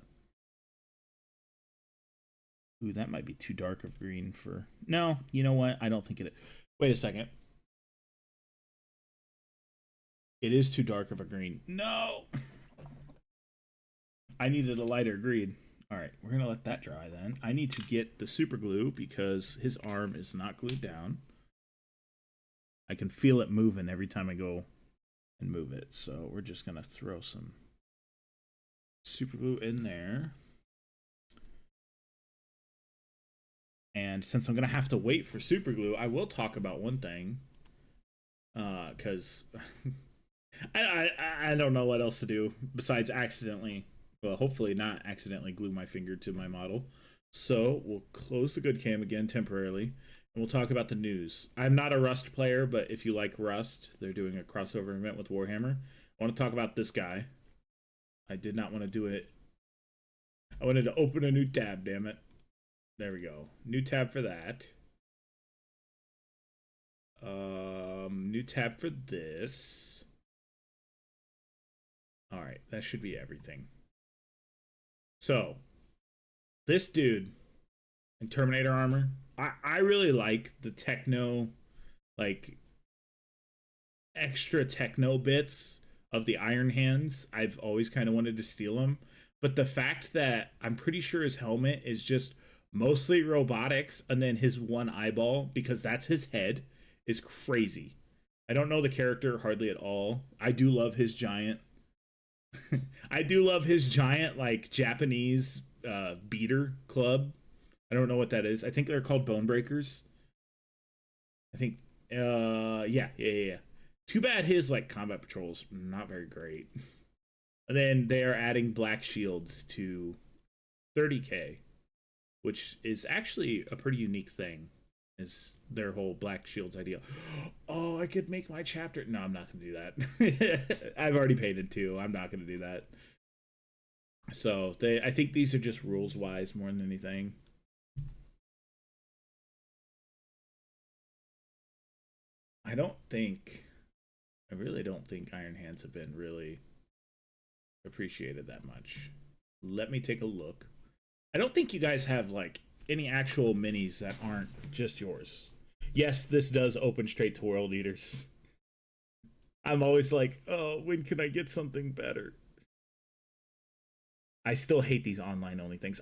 Ooh, that might be too dark of green for... No, you know what? I don't think it... Wait a second. It is too dark of a green. No! I needed a lighter green. All right, we're going to let that dry then. I need to get the super glue because his arm is not glued down. I can feel it moving every time I go and move it. So we're just going to throw some super glue in there. And since I'm going to have to wait for super glue, I will talk about one thing. Because I don't know what else to do besides accidentally... Well, hopefully not accidentally glue my finger to my model. So we'll close the good cam again temporarily, and we'll talk about the news. I'm not a Rust player, but if you like Rust, they're doing a crossover event with Warhammer. I want to talk about this guy. I did not want to do it. I wanted to open a new tab, damn it. There we go. New tab for that. New tab for this. All right, that should be everything. So, this dude in Terminator armor, I really like the techno, like, extra techno bits of the Iron Hands. I've always kind of wanted to steal them, But the fact that I'm pretty sure his helmet is just mostly robotics and then his one eyeball, because that's his head, is crazy. I don't know the character hardly at all. I do love his giant I do love his giant like Japanese beater club. I don't know what that is. I think they're called bone breakers. I think yeah. Too bad his like combat patrols not very great. And then they are adding black shields to 30k, which is actually a pretty unique thing. Is their whole black shields idea. Oh, I could make my chapter. No, I'm not gonna do that. I've already painted 2. I'm not gonna do that. So I think these are just rules wise more than anything. I really don't think Iron Hands have been really appreciated that much. Let me take a look. I don't think you guys have like any actual minis that aren't just yours. Yes, this does open straight to World Eaters. I'm always like, oh, when can I get something better? I still hate these online only things.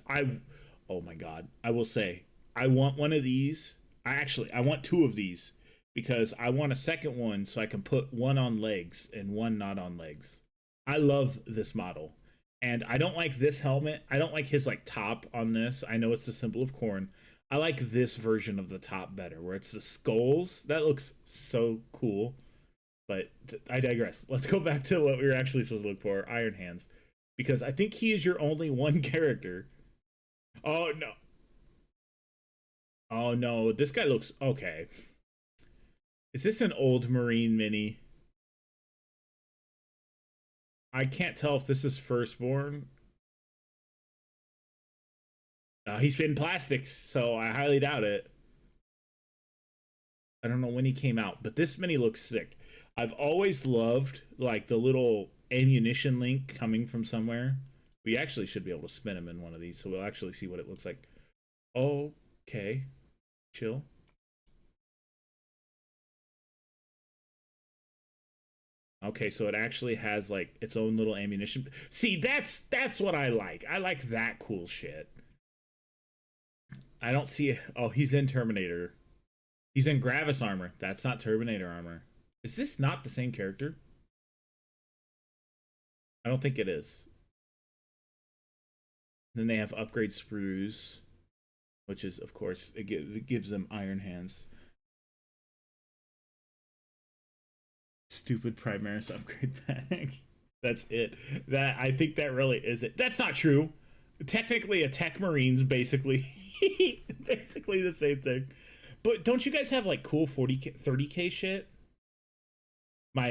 Oh my god, I will say, I want one of these. I want 2 of these because I want a second one so I can put one on legs and one not on legs. I love this model. And I don't like this helmet. I don't like his like top on this. I know it's the symbol of corn. I like this version of the top better, where it's the skulls. That looks so cool. But I digress. Let's go back to what we were actually supposed to look for, Iron Hands. Because I think he is your only one character. Oh, no. Oh, no. This guy looks okay. Is this an old Marine mini? I can't tell if this is Firstborn. He's in plastics, so I highly doubt it. I don't know when he came out, but this mini looks sick. I've always loved like the little ammunition link coming from somewhere. We actually should be able to spin him in one of these, so we'll actually see what it looks like. Okay, chill. Okay, so it actually has like its own little ammunition. See, that's what I like. I like that cool shit. I don't see. Oh, he's in Terminator. He's in Gravis armor. That's not Terminator armor. Is this not the same character? I don't think it is. Then they have upgrade sprues, which is, of course, it gives them Iron Hands. Stupid Primaris upgrade pack. That's it. I think that really is it. That's not true. Technically, a Tech Marine's basically basically the same thing. But don't you guys have like cool 40k, 30k shit? My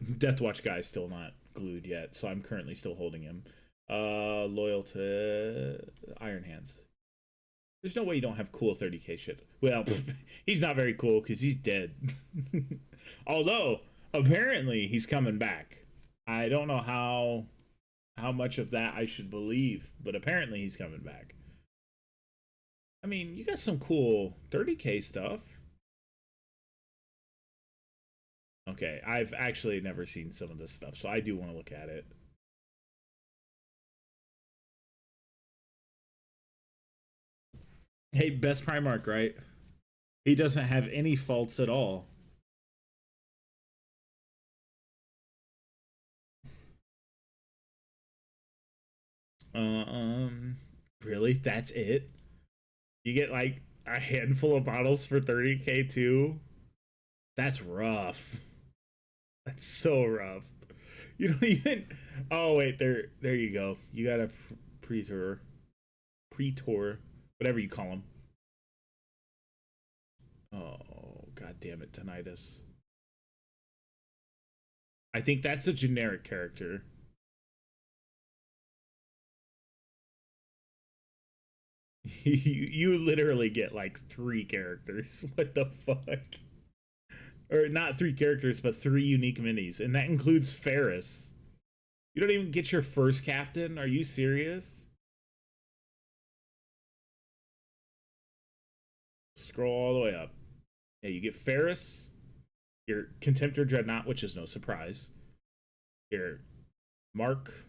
Deathwatch guy is still not glued yet, so I'm currently still holding him. Loyal to Iron Hands. There's no way you don't have cool 30k shit. Well, he's not very cool because he's dead. Although, apparently, he's coming back. I don't know how much of that I should believe, but apparently he's coming back. I mean, you got some cool 30k stuff. Okay, I've actually never seen some of this stuff, so I do want to look at it. Hey, best Primarch, right? He doesn't have any faults at all. Really? That's it? You get like a handful of bottles for 30k too? That's rough. That's so rough. You don't even. Oh wait, there you go. You got a pretor, whatever you call him. Oh god damn it, Titus. I think that's a generic character. You literally get like 3 characters. What the fuck? Or not 3 characters, but 3 unique minis, and that includes Ferris. You don't even get your first captain? Are you serious? Scroll all the way up. Yeah, you get Ferris, your Contemptor Dreadnought, which is no surprise. Your Mark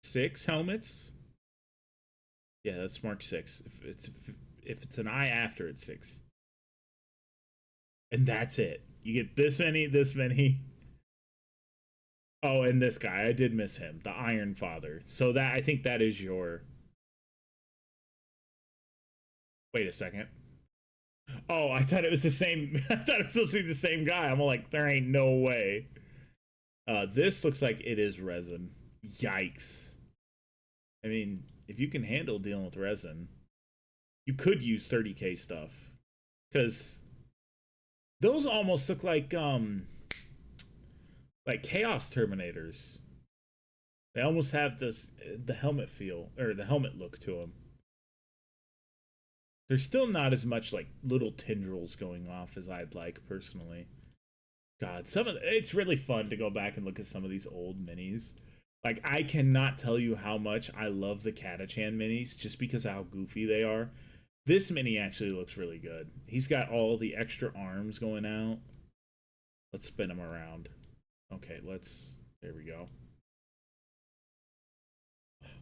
6 helmets. Yeah, that's Mark 6. If it's an I after it's 6. And that's it. You get this many. Oh, and this guy, I did miss him, the Iron Father. So that, I think that is your... Wait a second. Oh, I thought it was the same. I thought it was supposed to be the same guy. I'm like, there ain't no way. This looks like it is resin. Yikes. I mean, if you can handle dealing with resin, you could use 30k stuff. Because those almost look like Chaos Terminators. They almost have the helmet feel, or the helmet look to them. There's still not as much like little tendrils going off as I'd like personally. God, it's really fun to go back and look at some of these old minis. Like, I cannot tell you how much I love the Katachan minis just because of how goofy they are. This mini actually looks really good. He's got all the extra arms going out. Let's spin him around. Okay, there we go.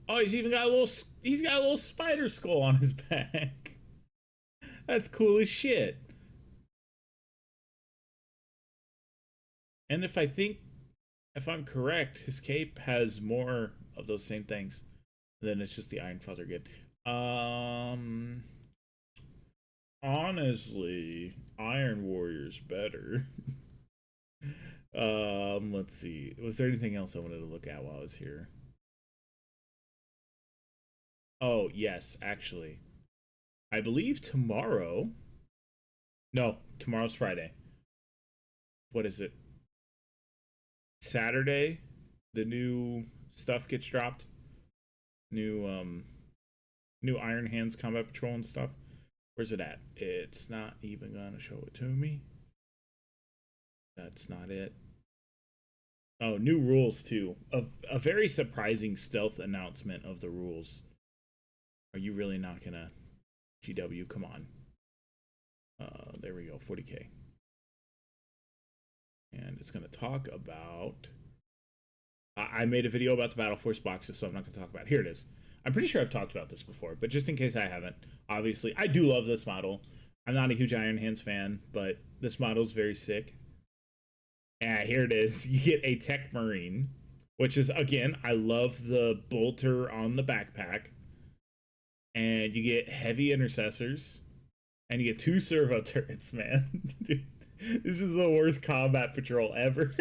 Oh, he's got a little spider skull on his back. That's cool as shit. And if I'm correct, his cape has more of those same things. Then it's just the Iron Father good. Honestly, Iron Warrior's better. Let's see. Was there anything else I wanted to look at while I was here? Oh, yes, actually. I believe tomorrow. No, tomorrow's Friday. What is it? Saturday, the new stuff gets dropped. New Iron Hands Combat Patrol and stuff. Where's it at? It's not even gonna show it to me. That's not it. Oh, new rules too. A very surprising stealth announcement of the rules. Are you really not gonna... GW, come on. There we go, 40k. And it's going to talk about... I made a video about the Battle Force boxes, so I'm not going to talk about it. Here it is. I'm pretty sure I've talked about this before, but just in case I haven't, obviously, I do love this model. I'm not a huge Iron Hands fan, but this model is very sick. And here it is. You get a Tech Marine, which is, again, I love the bolter on the backpack. And you get heavy intercessors, and you get 2 servo turrets, man. Dude, this is the worst combat patrol ever.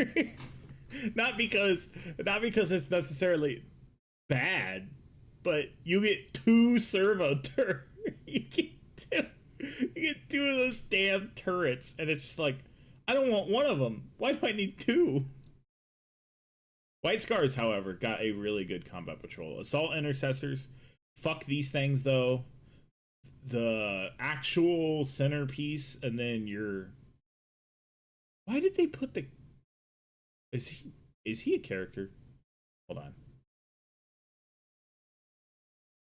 not because it's necessarily bad, but you get 2 servo turrets. You get 2 of those damn turrets, and it's just like, I don't want one of them. Why do I need 2? White Scars, however, got a really good combat patrol. Assault intercessors. Fuck these things though. The actual centerpiece, and then your... Why did they put the... Is he a character? Hold on.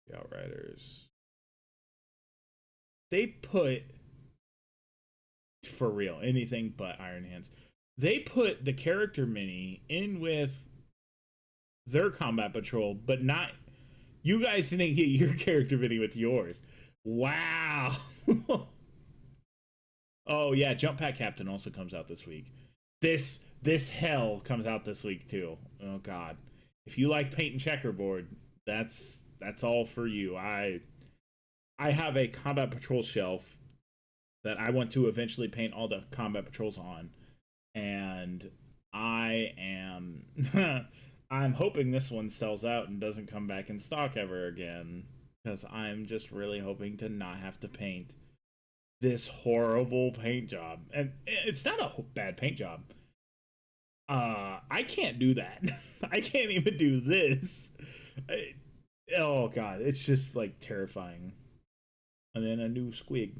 The Outriders. They put... For real, anything but Iron Hands. They put the character mini in with their combat patrol, but not... You guys didn't get your character mini with yours. Wow. Oh yeah, Jump Pack Captain also comes out this week. This hell comes out this week too. Oh god. If you like paint and checkerboard, that's all for you. I have a combat patrol shelf that I want to eventually paint all the combat patrols on, and I am I'm hoping this one sells out and doesn't come back in stock ever again, because I'm just really hoping to not have to paint this horrible paint job. And it's not a bad paint job. I can't do that. I can't even do this. Oh god, it's just like terrifying. And then a new squig.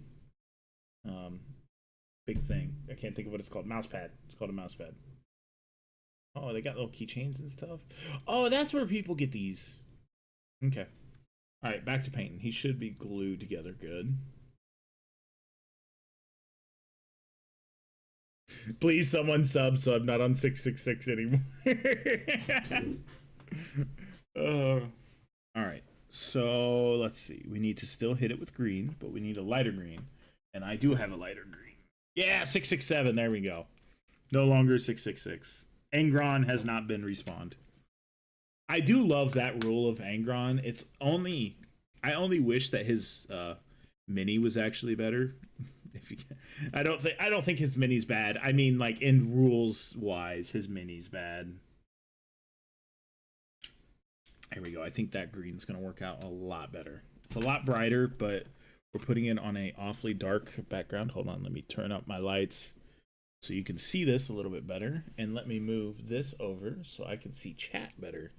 Big thing. I can't think of what it's called. Mousepad. It's called a mousepad. Oh, they got little keychains and stuff. Oh, that's where people get these. Okay. All right, back to painting. He should be glued together good. Please, someone sub so I'm not on 666 anymore. All right. So let's see. We need to still hit it with green, but we need a lighter green. And I do have a lighter green. Yeah, 667. There we go. No longer 666. Angron has not been respawned. I do love that rule of Angron. I only wish that his mini was actually better. If you can. I don't think his mini's bad. I mean, like, in rules wise, his mini's bad. Here we go. I think that green's gonna work out a lot better. It's a lot brighter, but we're putting it on a awfully dark background. Hold on, let me turn up my lights so you can see this a little bit better, and let me move this over so I can see chat better.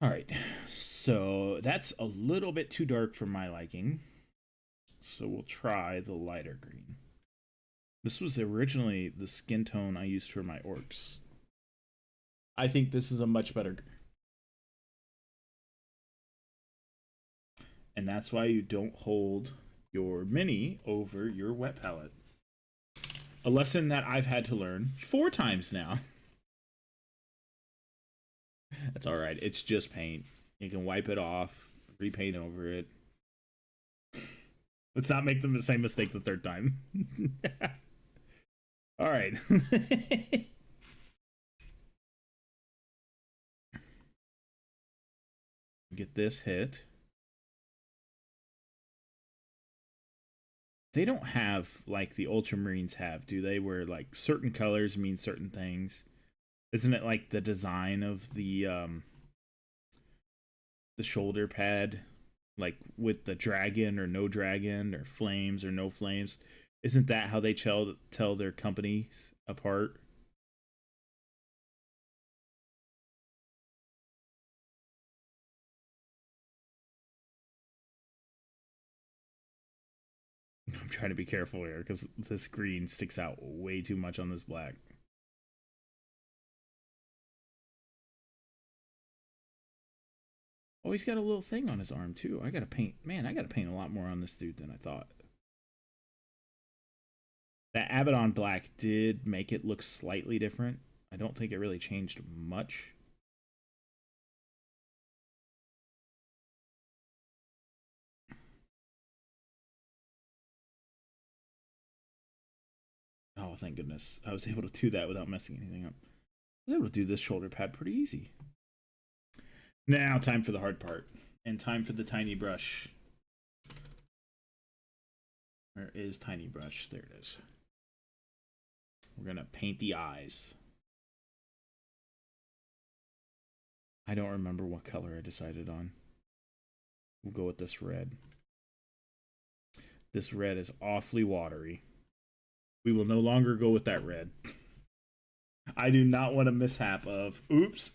All right, so that's a little bit too dark for my liking. So we'll try the lighter green. This was originally the skin tone I used for my orcs. I think this is a much better green. And that's why you don't hold your mini over your wet palette. A lesson that I've had to learn 4 times now. That's all right. It's just paint. You can wipe it off, repaint over it. Let's not make them the same mistake the 3rd time. All right. Get this hit. They don't have like the Ultramarines have, do they? Where like certain colors mean certain things. Isn't it like the design of the shoulder pad, like with the dragon or no dragon or flames or no flames? Isn't that how they tell their companies apart? I'm trying to be careful here because this green sticks out way too much on this black. Oh, he's got a little thing on his arm too. I gotta paint. Man, I gotta paint a lot more on this dude than I thought. That Abaddon black did make it look slightly different. I don't think it really changed much. Oh, thank goodness. I was able to do that without messing anything up. I was able to do this shoulder pad pretty easy. Now, time for the hard part. And time for the tiny brush. Where is tiny brush? There it is. We're going to paint the eyes. I don't remember what color I decided on. We'll go with this red. This red is awfully watery. We will no longer go with that red. I do not want a mishap of, oops,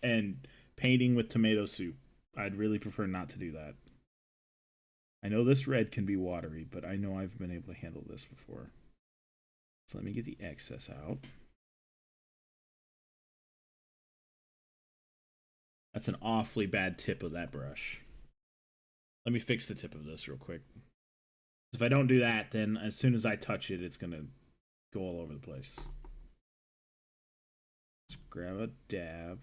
and painting with tomato soup. I'd really prefer not to do that. I know this red can be watery, but I know I've been able to handle this before. So let me get the excess out. That's an awfully bad tip of that brush. Let me fix the tip of this real quick. If I don't do that, then as soon as I touch it, it's going to go all over the place. Just grab a dab.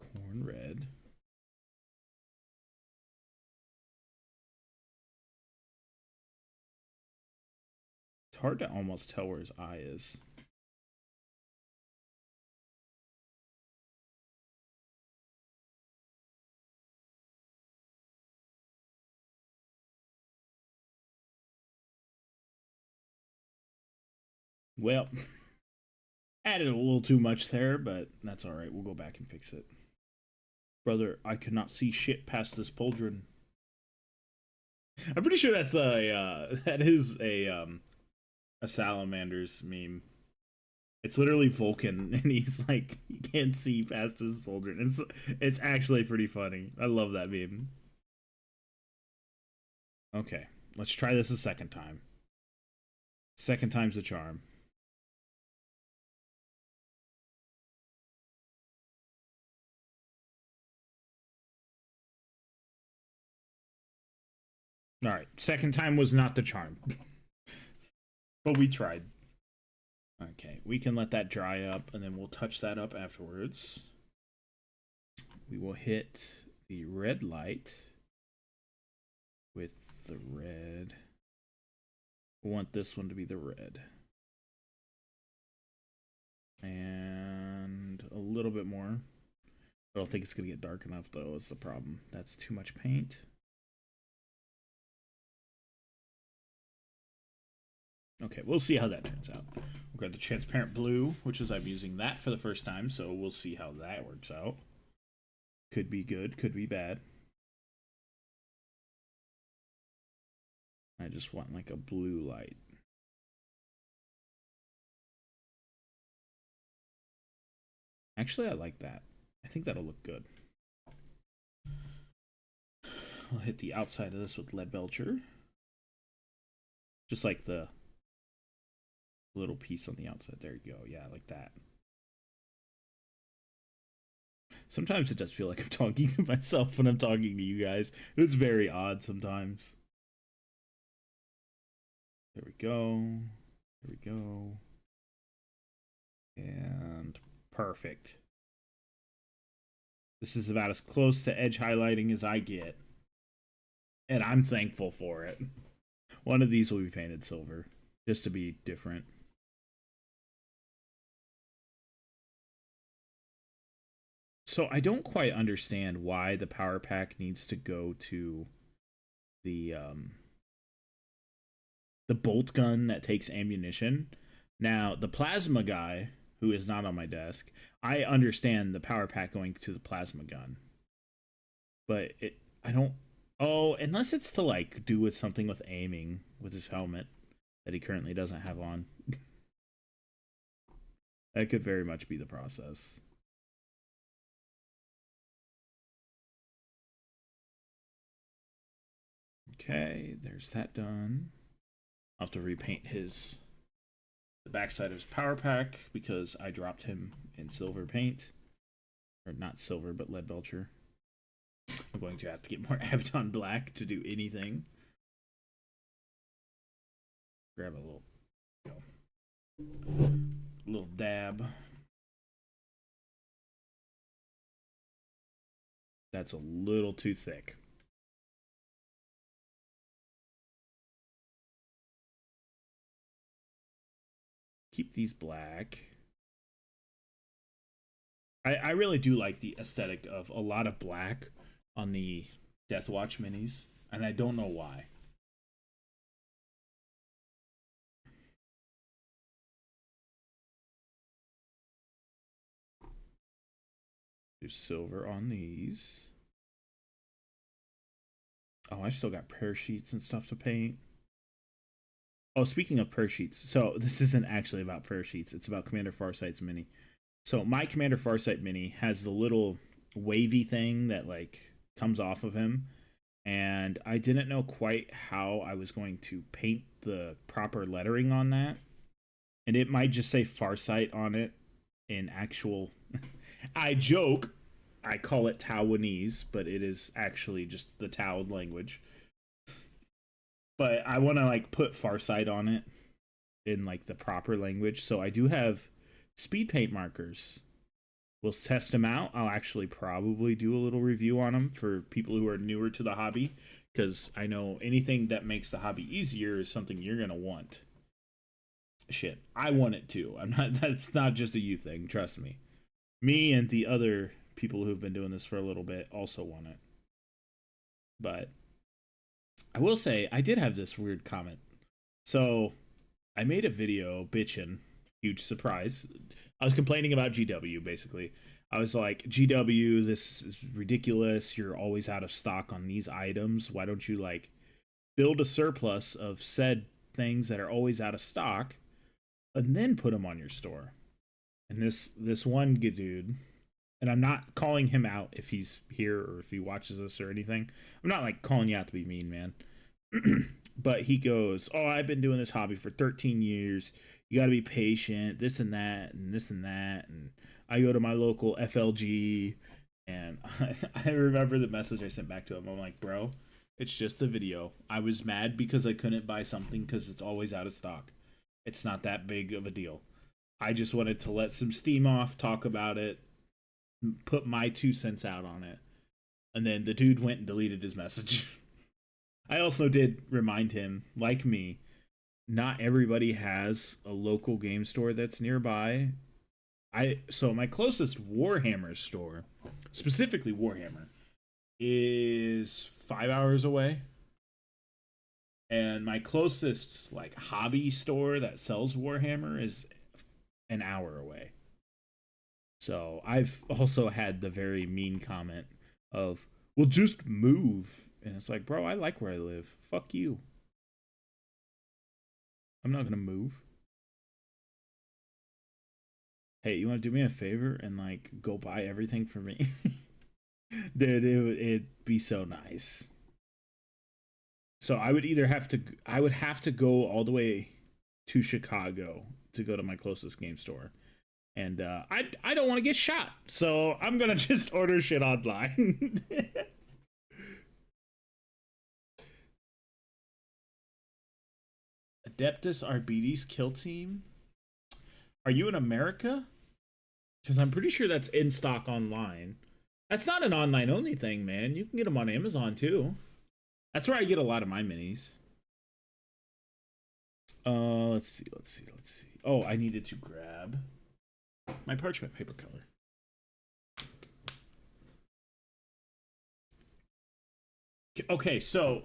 Corn red. It's hard to almost tell where his eye is. Well, added a little too much there, but that's all right. We'll go back and fix it. Brother, I could not see shit past this pauldron. I'm pretty sure that's that is a Salamander's meme. It's literally Vulcan, and he's like, you can't see past his pauldron. It's actually pretty funny. I love that meme. Okay, let's try this a second time. Second time's the charm. All right, second time was not the charm. But we tried. Okay, we can let that dry up, and then we'll touch that up afterwards. We will hit the red light with the red. We want this one to be the red. And a little bit more. I don't think it's going to get dark enough, though, is the problem. That's too much paint. Okay, we'll see how that turns out. We've got the transparent blue, which is I'm using that for the first time, so we'll see how that works out. Could be good, could be bad. I just want like a blue light. Actually, I like that. I think that'll look good. I'll hit the outside of this with lead belcher. Just like the little piece on the outside. There you go. Yeah, like that. Sometimes it does feel like I'm talking to myself when I'm talking to you guys. It's very odd sometimes. There we go. There we go. And perfect. This is about as close to edge highlighting as I get. And I'm thankful for it. One of these will be painted silver, just to be different. So I don't quite understand why the power pack needs to go to the bolt gun that takes ammunition. Now, the plasma guy, who is not on my desk, I understand the power pack going to the plasma gun. But I don't... Oh, unless it's to, like, do with something with aiming with his helmet that he currently doesn't have on. That could very much be the process. Okay, there's that done. I'll have to repaint the backside of his power pack because I dropped him in silver paint. Or not silver, but lead belcher. I'm going to have to get more Abaddon black to do anything. Grab a little dab. That's a little too thick. Keep these black. I really do like the aesthetic of a lot of black on the Deathwatch minis, and I don't know why. There's silver on these. Oh, I still got prayer sheets and stuff to paint. Oh, speaking of prayer sheets, so this isn't actually about prayer sheets. It's about Commander Farsight's mini. So my Commander Farsight mini has the little wavy thing that like comes off of him. And I didn't know quite how I was going to paint the proper lettering on that. And it might just say Farsight on it in actual... I joke, I call it Taiwanese, but it is actually just the Tao language. But I want to like put Farsight on it in like the proper language. So I do have speed paint markers. We'll test them out. I'll actually probably do a little review on them for people who are newer to the hobby, because I know anything that makes the hobby easier is something you're gonna want. Shit, I want it too. I'm not. That's not just a you thing. Trust me. Me and the other people who've been doing this for a little bit also want it. But I will say, I did have this weird comment. So, I made a video bitching. Huge surprise. I was complaining about GW, basically. I was like, GW, this is ridiculous. You're always out of stock on these items. Why don't you, like, build a surplus of said things that are always out of stock, and then put them on your store? And this one dude... And I'm not calling him out if he's here or if he watches us or anything. I'm not like calling you out to be mean, man. But he goes, oh, I've been doing this hobby for 13 years. You got to be patient, this and that, and this and that. And I go to my local FLG. And I remember the message I sent back to him. I'm like, bro, it's just a video. I was mad because I couldn't buy something because it's always out of stock. It's not that big of a deal. I just wanted to let some steam off, talk about it, put my 2 cents out on it. And then the dude went and deleted his message. I also did remind him, like me, not everybody has a local game store that's nearby. So my closest Warhammer store, specifically Warhammer, is 5 hours away. And my closest like hobby store that sells Warhammer is an hour away. So I've also had the very mean comment of, well, just move. And it's like, bro, I like where I live. Fuck you. I'm not gonna move. Hey, you want to do me a favor and like go buy everything for me? Dude, it'd be so nice. So I would have to go all the way to Chicago to go to my closest game store. And I don't want to get shot, so I'm gonna just order shit online. Adeptus Arbites kill team. Are you in America? Because I'm pretty sure that's in stock online. That's not an online only thing, man. You can get them on Amazon too. That's where I get a lot of my minis. Let's see. Oh, I needed to grab my parchment paper color. Okay, so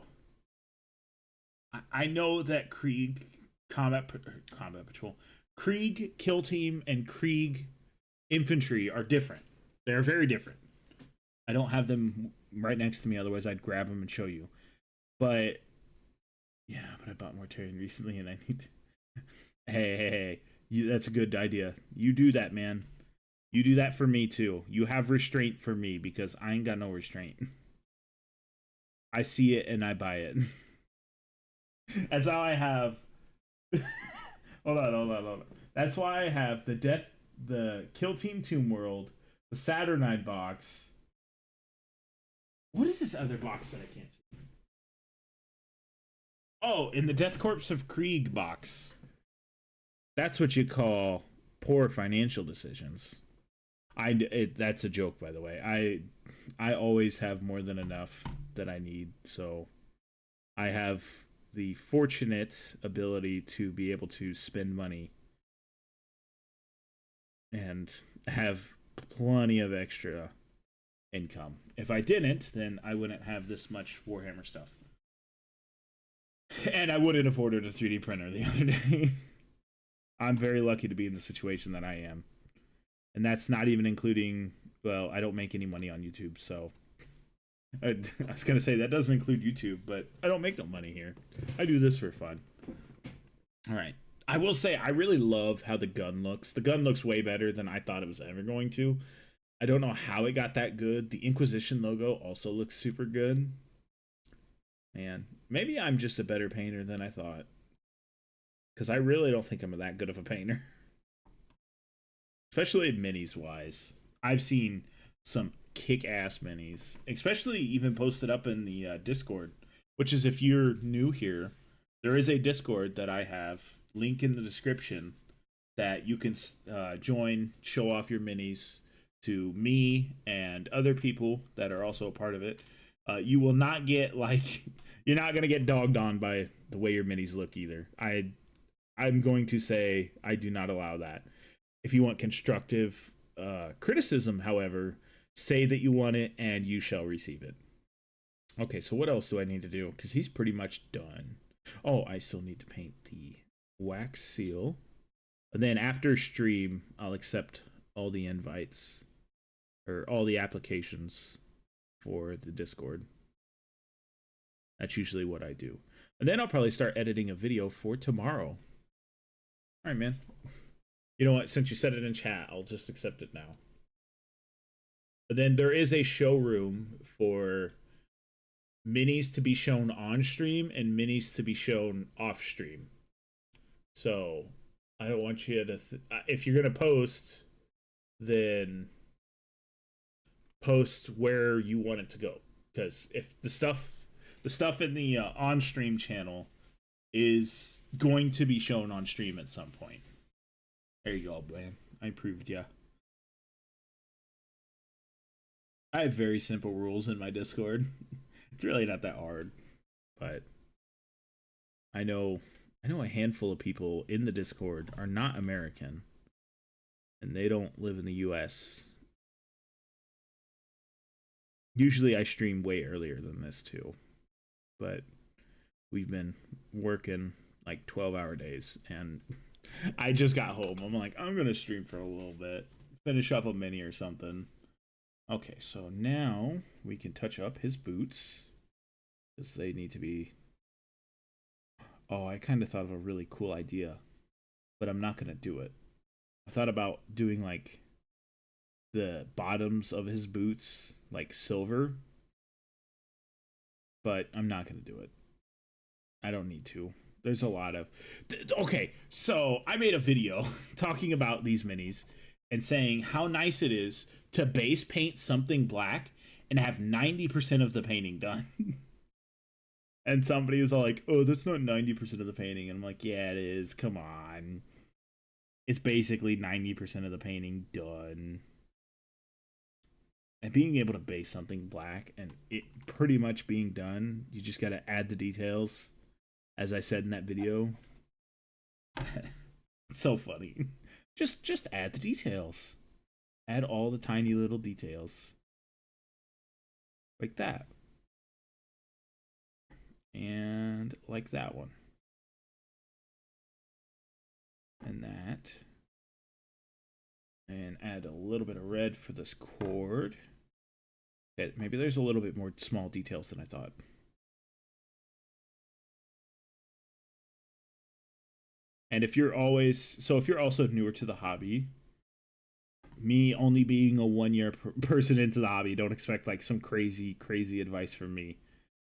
I know that Krieg Combat Patrol, Krieg Kill Team, and Krieg Infantry are different. They're very different. I don't have them right next to me, otherwise I'd grab them and show you. But yeah, but I bought Mortarion recently, and I need to... Hey, that's a good idea. You do that, man. You do that for me too. You have restraint for me because I ain't got no restraint. I see it and I buy it. That's how I have. Hold on. That's why I have the Kill Team Tomb World, the Saturnine box. What is this other box that I can't see? Oh, in the Death Corpse of Krieg box. That's what you call poor financial decisions. That's a joke, by the way. I always have more than enough that I need, so I have the fortunate ability to be able to spend money and have plenty of extra income. If I didn't, then I wouldn't have this much Warhammer stuff. And I wouldn't have ordered a 3D printer the other day. I'm very lucky to be in the situation that I am. And that's not even including, well, I don't make any money on YouTube, so I was going to say that doesn't include YouTube, but I don't make no money here. I do this for fun. All right. I will say I really love how the gun looks. The gun looks way better than I thought it was ever going to. I don't know how it got that good. The Inquisition logo also looks super good. Man, maybe I'm just a better painter than I thought. Because I really don't think I'm that good of a painter. Especially minis wise. I've seen some kick-ass minis. Especially even posted up in the Discord. Which is, if you're new here, there is a Discord that I have. Link in the description. That you can join, show off your minis to me and other people that are also a part of it. You will not get, like... You're not going to get dogged on by the way your minis look either. I'm going to say I do not allow that. If you want constructive criticism, however, say that you want it and you shall receive it. Okay, so what else do I need to do? Because he's pretty much done. Oh, I still need to paint the wax seal. And then after stream, I'll accept all the invites or all the applications for the Discord. That's usually what I do. And then I'll probably start editing a video for tomorrow. All right, man. You know what? Since you said it in chat, I'll just accept it now. But then there is a showroom for minis to be shown on stream and minis to be shown off stream. So I don't want you to... if you're going to post, then post where you want it to go. Because if the stuff in the on-stream channel is going to be shown on stream at some point. There you go, man. I proved ya. I have very simple rules in my Discord. It's really not that hard, but I know a handful of people in the Discord are not American, and they don't live in the US. Usually I stream way earlier than this too, but we've been working like 12-hour days, and I just got home. I'm like, I'm gonna stream for a little bit, finish up a mini or something. Okay, so now we can touch up his boots, because they need to be... Oh, I kind of thought of a really cool idea, but I'm not gonna do it. I thought about doing like the bottoms of his boots like silver, but I'm not gonna do it. I don't need to. There's a lot of... Okay, so I made a video talking about these minis and saying how nice it is to base paint something black and have 90% of the painting done. And somebody was all like, oh, that's not 90% of the painting. And I'm like, yeah, it is. Come on. It's basically 90% of the painting done. And being able to base something black and it pretty much being done, you just got to add the details. As I said in that video. It's so funny. Just add the details. Add all the tiny little details. Like that. And like that one. And that. And add a little bit of red for this cord. Okay, maybe there's a little bit more small details than I thought. And if you're also newer to the hobby, me only being a 1 year person into the hobby, don't expect like some crazy advice from me.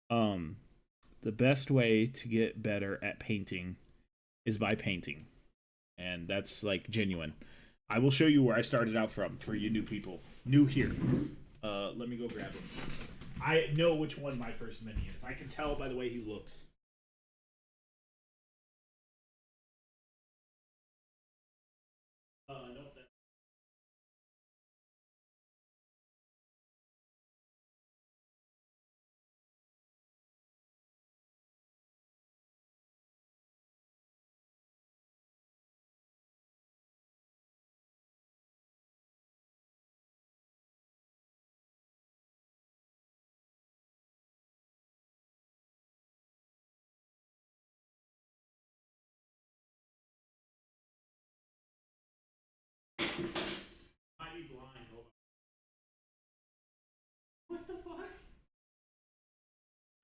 The best way to get better at painting is by painting. And that's like genuine. I will show you where I started out from for you new people. New here. Let me go grab him. I know which one my first mini is. I can tell by the way he looks. No, might be blind. Hold on. What the fuck?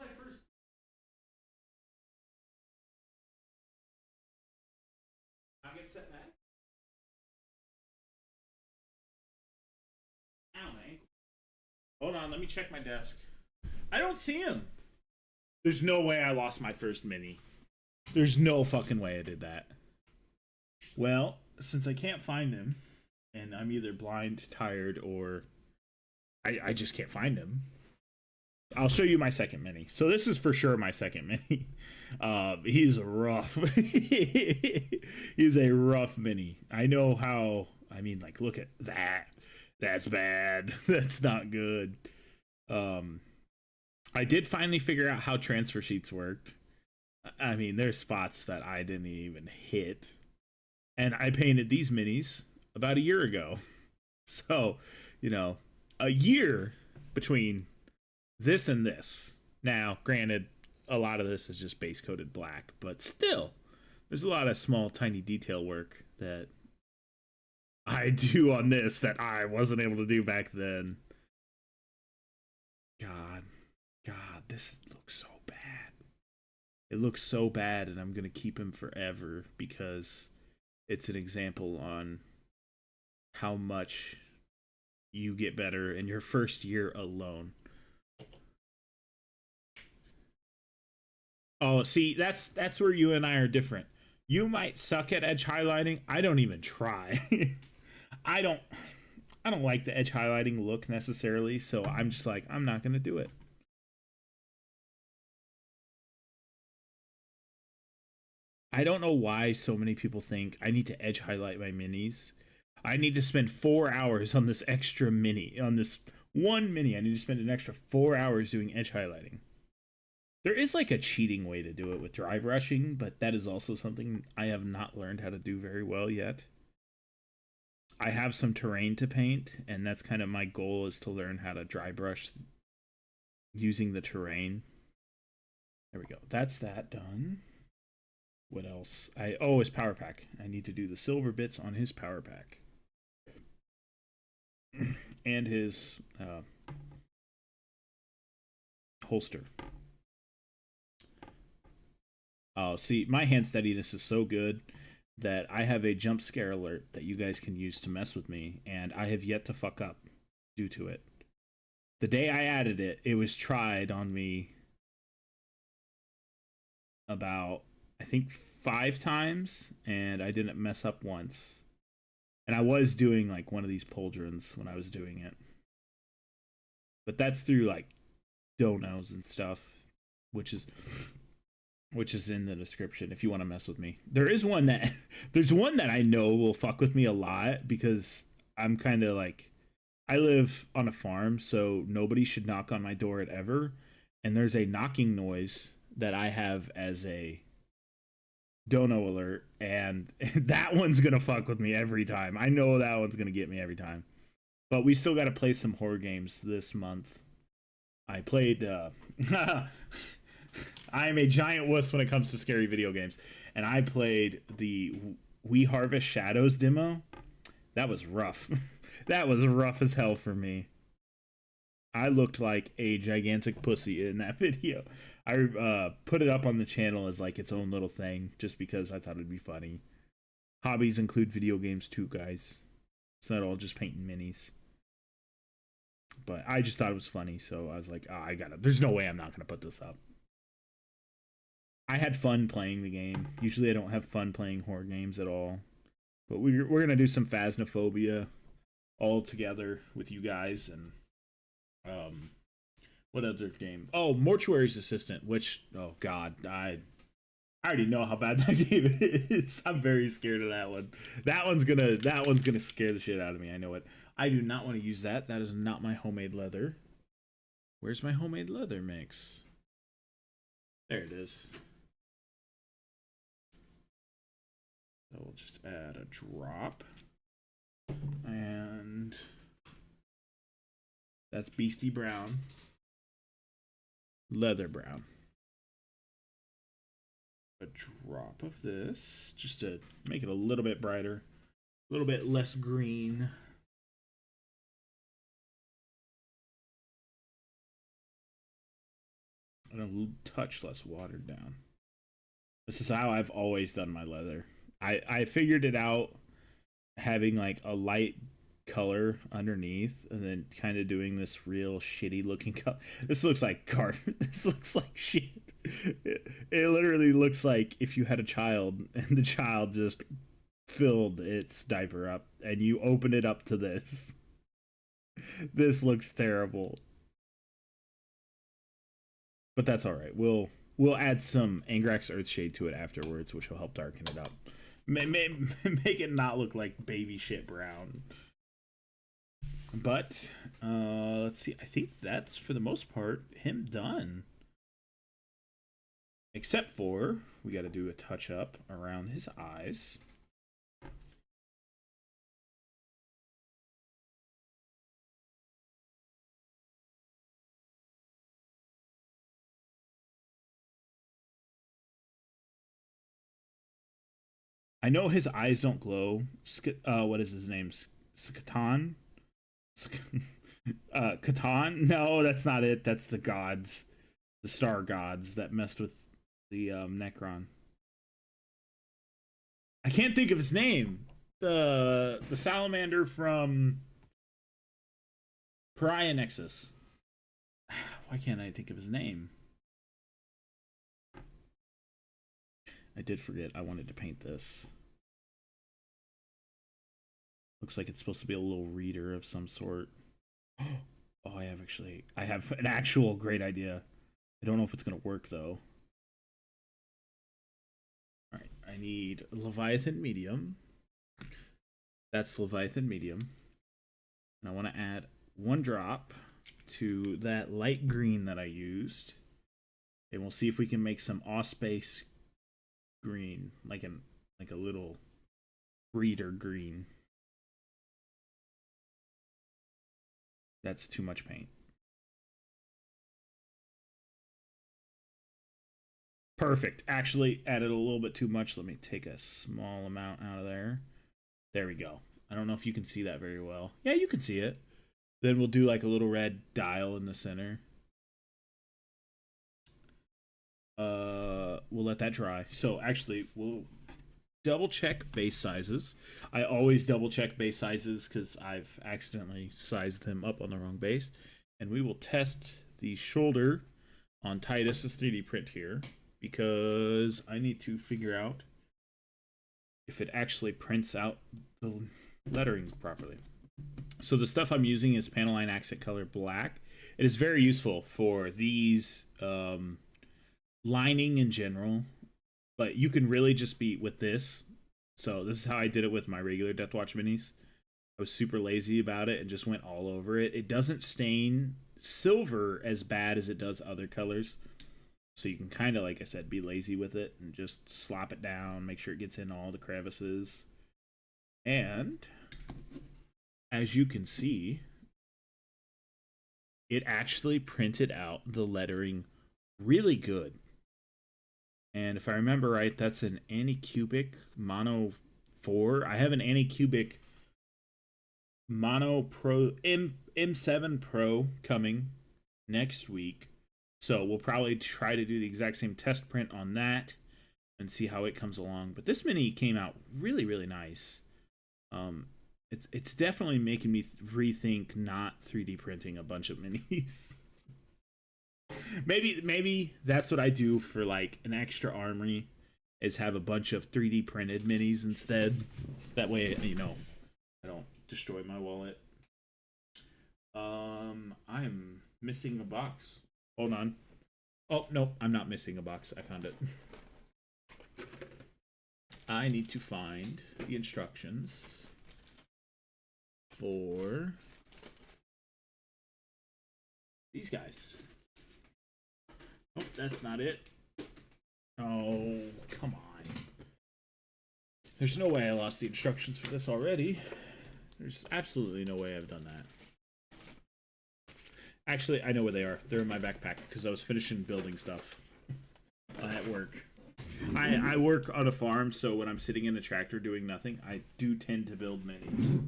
My first. I get set back. Ow, man. Hold on, let me check my desk. I don't see him. There's no way I lost my first mini. There's no fucking way I did that. Well, since I can't find him, and I'm either blind, tired, or I just can't find him, I'll show you my second mini. So this is for sure my second mini. He's rough. He's a rough mini. I know how... I mean, like, look at that. That's bad. That's not good. I did finally figure out how transfer sheets worked. I mean, there's spots that I didn't even hit. And I painted these minis about a year ago. So, you know, a year between this and this. Now, granted, a lot of this is just base coated black, but still, there's a lot of small, tiny detail work that I do on this that I wasn't able to do back then. God, this looks so bad. It looks so bad, and I'm going to keep him forever because it's an example on how much you get better in your first year alone. Oh, see, that's where you and I are different. You might suck at edge highlighting. I don't even try. I don't like the edge highlighting look necessarily, so I'm just like, I'm not going to do it. I don't know why so many people think I need to edge highlight my minis. I need to spend 4 hours on this extra mini, on this one mini. I need to spend an extra 4 hours doing edge highlighting. There is like a cheating way to do it with dry brushing, but that is also something I have not learned how to do very well yet. I have some terrain to paint, and that's kind of my goal, is to learn how to dry brush using the terrain. There we go. That's that done. What else? Oh, his power pack. I need to do the silver bits on his power pack. And his holster. Oh, see, my hand steadiness is so good that I have a jump scare alert that you guys can use to mess with me, and I have yet to fuck up due to it. The day I added it, it was tried on me about, I think, 5 times, and I didn't mess up once. And I was doing like one of these pauldrons when I was doing it. But that's through like donos and stuff, which is in the description if you want to mess with me. There's one that I know will fuck with me a lot, because I'm kind of like, I live on a farm, so nobody should knock on my door at ever. And there's a knocking noise that I have as a dono alert, and that one's gonna fuck with me every time. I know that one's gonna get me every time. But we still gotta play some horror games this month. I played I am a giant wuss when it comes to scary video games, and I played the We Harvest Shadows demo. That was rough. That was rough as hell for me. I looked like a gigantic pussy in that video. I put it up on the channel as like its own little thing, just because I thought it'd be funny. Hobbies include video games too, guys. It's not all just painting minis. But I just thought it was funny, so I was like, oh, there's no way I'm not gonna put this up. I had fun playing the game. Usually I don't have fun playing horror games at all. But we're gonna do some Phasmophobia all together with you guys, and what other game? Oh, Mortuary's Assistant, which, oh god, I already know how bad that game is. I'm very scared of that one. That one's gonna scare the shit out of me. I know it. I do not want to use that. That is not my homemade leather. Where's my homemade leather mix? There it is. So we'll just add a drop. And that's Beastie Brown. Leather brown. A drop of this, just to make it a little bit brighter, a little bit less green. And a touch less watered down. This is how I've always done my leather. I figured it out having like a light color underneath, and then kind of doing this real shitty looking color. This looks like garbage. This looks like shit. It literally looks like if you had a child and the child just filled its diaper up and you open it up to this. This looks terrible. But that's all right. We'll add some Angrax Earthshade to it afterwards, which will help darken it up. Make it not look like baby shit brown. But let's see. I think that's, for the most part, him done. Except for we got to do a touch up around his eyes. I know his eyes don't glow. What is his name? Catan? Catan? No, that's not it. That's the gods. The star gods that messed with the Necron. I can't think of his name. The salamander from Pariah Nexus. Why can't I think of his name? I did forget I wanted to paint this. Looks like it's supposed to be a little reader of some sort. Oh, I have an actual great idea. I don't know if it's gonna work though. Alright, I I need Leviathan medium. That's Leviathan medium. And I want to add 1 drop to that light green that I used. And we'll see if we can make some Auspace green, like a little breeder green. That's too much paint. Perfect. Actually, added a little bit too much. Let me take a small amount out of there. There we go. I don't know if you can see that very well. Yeah, you can see it. Then we'll do like a little red dial in the center. We'll let that dry. So actually, we'll double check base sizes. I always double check base sizes because I've accidentally sized them up on the wrong base. And we will test the shoulder on Titus's 3D print here, because I need to figure out if it actually prints out the lettering properly. So the stuff I'm using is Panaline Accent Color Black. It is very useful for these lining in general, but you can really just be with this. So this is how I did it with my regular Deathwatch minis. I was super lazy about it and just went all over it. It doesn't stain silver as bad as it does other colors. So you can kind of, like I said, be lazy with it and just slop it down, make sure it gets in all the crevices. And as you can see, it actually printed out the lettering really good. And if I remember right, that's an Anycubic Mono 4. I have an Anycubic Mono Pro M7 Pro coming next week. So we'll probably try to do the exact same test print on that and see how it comes along. But this mini came out really, really nice. It's definitely making me rethink not 3D printing a bunch of minis. Maybe that's what I do for like an extra armory, is have a bunch of 3D printed minis instead. That way, you know, I don't destroy my wallet. I'm missing a box. Hold on. Oh, no, I'm not missing a box. I found it. I need to find the instructions for these guys. Oh, that's not it. Oh, come on. There's no way I lost the instructions for this already. There's absolutely no way I've done that. Actually, I know where they are. They're in my backpack because I was finishing building stuff at work. I work on a farm, so when I'm sitting in a tractor doing nothing, I do tend to build minis.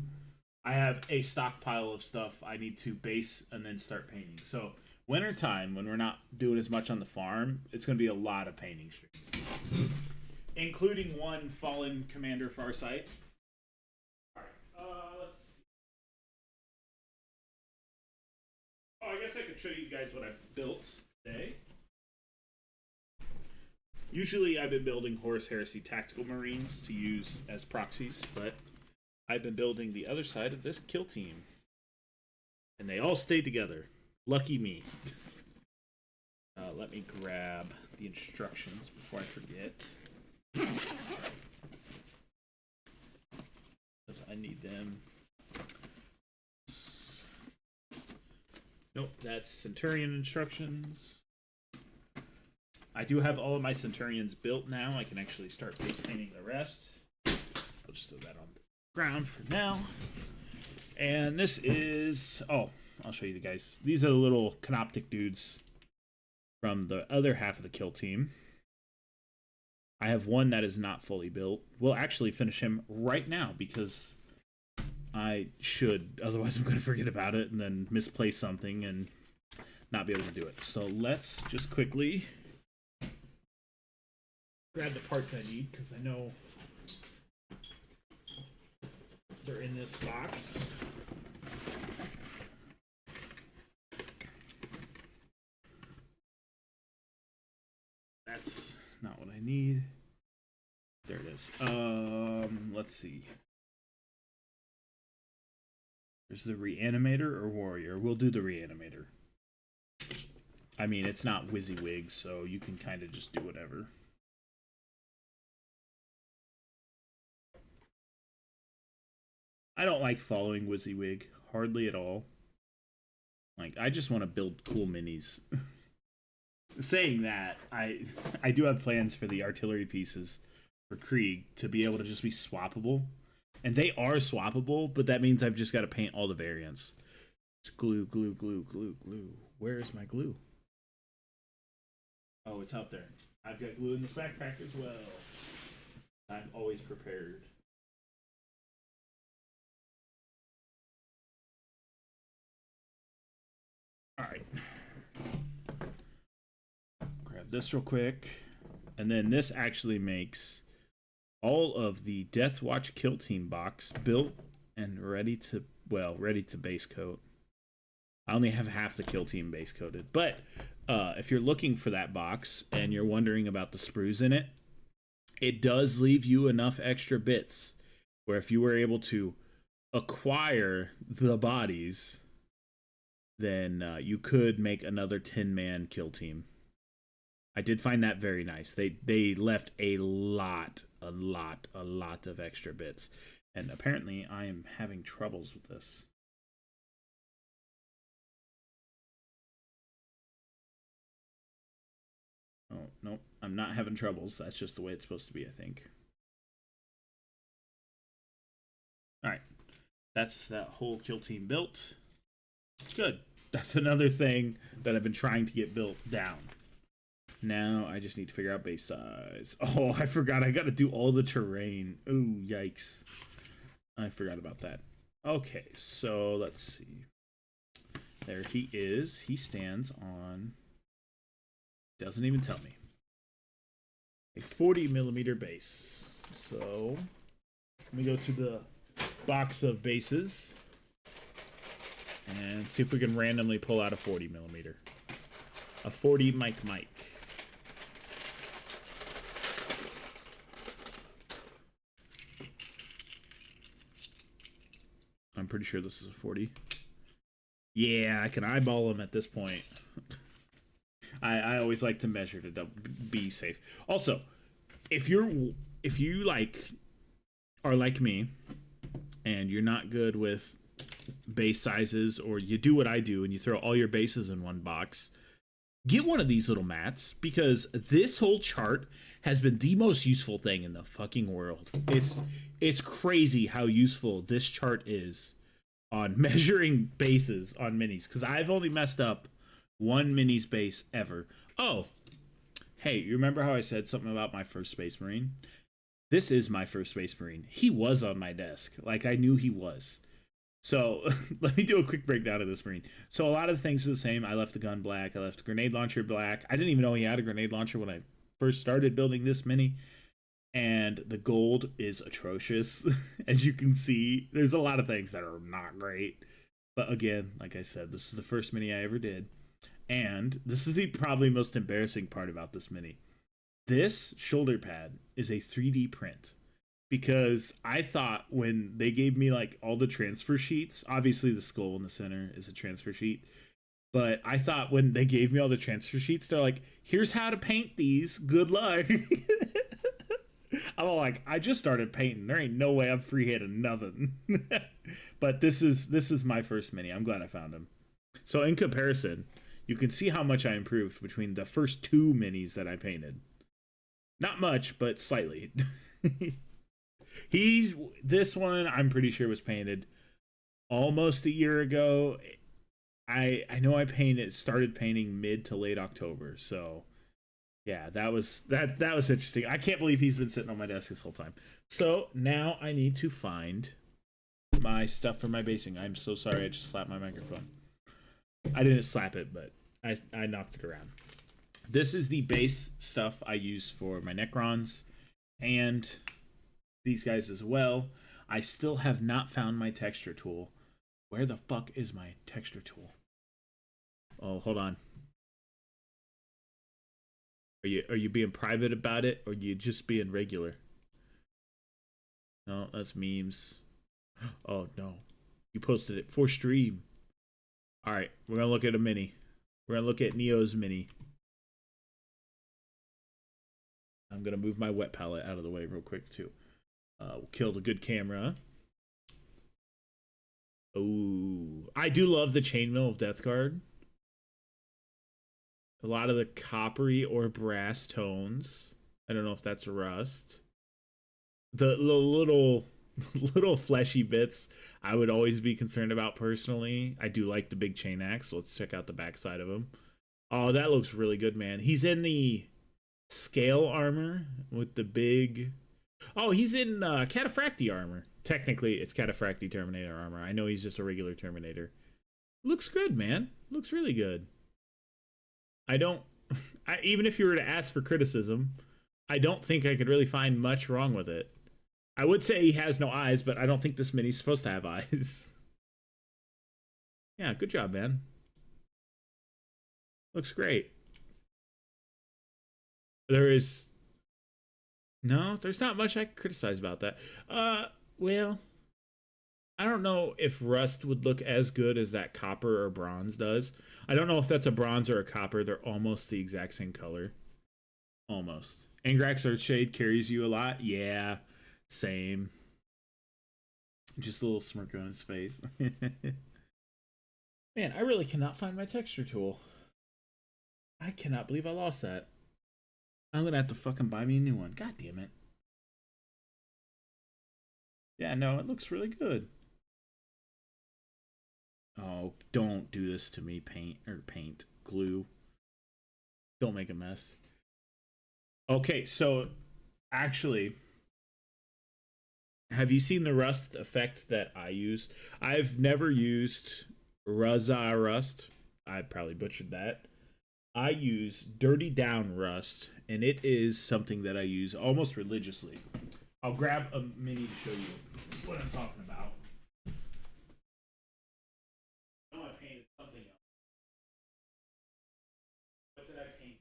I have a stockpile of stuff I need to base and then start painting. So winter time, when we're not doing as much on the farm, it's going to be a lot of painting streams, including one Fallen Commander Farsight. Let's see. Oh, I guess I could show you guys what I've built today. Usually I've been building Horus Heresy Tactical Marines to use as proxies, but I've been building the other side of this kill team. And they all stayed together. Lucky me. Let me grab the instructions before I forget. Because I need them. Nope, that's Centurion instructions. I do have all of my Centurions built now. I can actually start painting the rest. I'll just throw that on the ground for now. And this is... oh, I'll show you the guys. These are the little canoptic dudes from the other half of the kill team. I have one that is not fully built. We'll actually finish him right now because I should. Otherwise, I'm going to forget about it and then misplace something and not be able to do it. So let's just quickly grab the parts I need because I know they're in this box. That's not what I need. There it is. Let's see. There's the Reanimator or Warrior. We'll do the Reanimator. I mean, it's not WYSIWYG, so you can kind of just do whatever. I don't like following WYSIWYG hardly at all. Like, I just want to build cool minis. Saying that, I do have plans for the artillery pieces for Krieg to be able to just be swappable. And they are swappable, but that means I've just got to paint all the variants. It's glue, glue, glue, glue, glue. Where is my glue? Oh, it's out there. I've got glue in this backpack as well. I'm always prepared. Alright. Grab this real quick. And then this actually makes all of the Deathwatch Kill Team box built and ready to base coat. I only have half the Kill Team base coated. But if you're looking for that box and you're wondering about the sprues in it, it does leave you enough extra bits where if you were able to acquire the bodies, then you could make another 10-man kill team. I did find that very nice. They left a lot of extra bits. And apparently I am having troubles with this. Oh, nope. I'm not having troubles. That's just the way it's supposed to be, I think. Alright. That's that whole kill team built. Good. That's another thing that I've been trying to get built down. Now I just need to figure out base size. Oh, I forgot. I got to do all the terrain. Ooh, yikes. I forgot about that. Okay, so let's see. There he is. He stands on... Doesn't even tell me. A 40mm base. So let me go to the box of bases and see if we can randomly pull out a 40mm. A 40 Mike. I'm pretty sure this is a 40. Yeah, I can eyeball him at this point. I always like to measure to be safe. Also, if you like are like me and you're not good with base sizes, or you do what I do and you throw all your bases in one box, get one of these little mats, because this whole chart has been the most useful thing in the fucking world. It's crazy how useful this chart is on measuring bases on minis, because I've only messed up one mini space ever. Oh, hey, you remember how I said something about my first Space Marine? This is my first Space Marine. He was on my desk. Like, I knew he was. So, let me do a quick breakdown of this Marine. So, a lot of the things are the same. I left the gun black. I left the grenade launcher black. I didn't even know he had a grenade launcher when I first started building this mini. And the gold is atrocious. As you can see, there's a lot of things that are not great. But again, like I said, this was the first mini I ever did. And this is the probably most embarrassing part about this mini. This shoulder pad is a 3D print, because I thought when they gave me like all the transfer sheets, obviously the skull in the center is a transfer sheet, but I thought when they gave me all the transfer sheets, they're like, here's how to paint these, good luck. I'm all like, I just started painting, there ain't no way I'm freehanding nothing. But this is my first mini. I'm glad I found him. So in comparison, you can see how much I improved between the first two minis that I painted. Not much, but slightly. This one I'm pretty sure was painted almost a year ago. I know I started painting mid to late October, so yeah, that was interesting. I can't believe he's been sitting on my desk this whole time. So now I need to find my stuff for my basing. I'm so sorry, I just slapped my microphone. I didn't slap it, but I knocked it around. This is the base stuff I use for my Necrons and these guys as well. I still have not found my texture tool. Where the fuck is my texture tool? Oh, hold on. Are you being private about it, or are you just being regular? No, that's memes. Oh no, you posted it for stream. All right, we're gonna look at a mini. We're gonna look at Neo's mini. I'm gonna move my wet palette out of the way real quick too. We'll kill the good camera. Ooh, I do love the chainmail of Death Guard. A lot of the coppery or brass tones. I don't know if that's rust. The little little fleshy bits I would always be concerned about personally. I do like the big chain axe. Let's check out the backside of him. Oh, that looks really good, man. He's in the scale armor with the big... Oh, he's in Cataphractii armor. Technically, it's Cataphractii Terminator armor. I know he's just a regular Terminator. Looks good, man. Looks really good. Even if you were to ask for criticism, I don't think I could really find much wrong with it. I would say he has no eyes, but I don't think this mini's supposed to have eyes. Yeah, good job, man. Looks great. There's not much I can criticize about that. Well, I don't know if rust would look as good as that copper or bronze does. I don't know if that's a bronze or a copper. They're almost the exact same color. Almost. Angrax Earthshade carries you a lot. Yeah, same. Just a little smirk on his face. Man, I really cannot find my texture tool. I cannot believe I lost that. I'm gonna have to fucking buy me a new one. God damn it. Yeah, no, it looks really good. Oh, don't do this to me, paint, glue. Don't make a mess. Okay, so actually, have you seen the rust effect that I use? I've never used Raza Rust. I probably butchered that. I use Dirty Down Rust, and it is something that I use almost religiously. I'll grab a mini to show you what I'm talking about. I know I painted something else. What did I paint?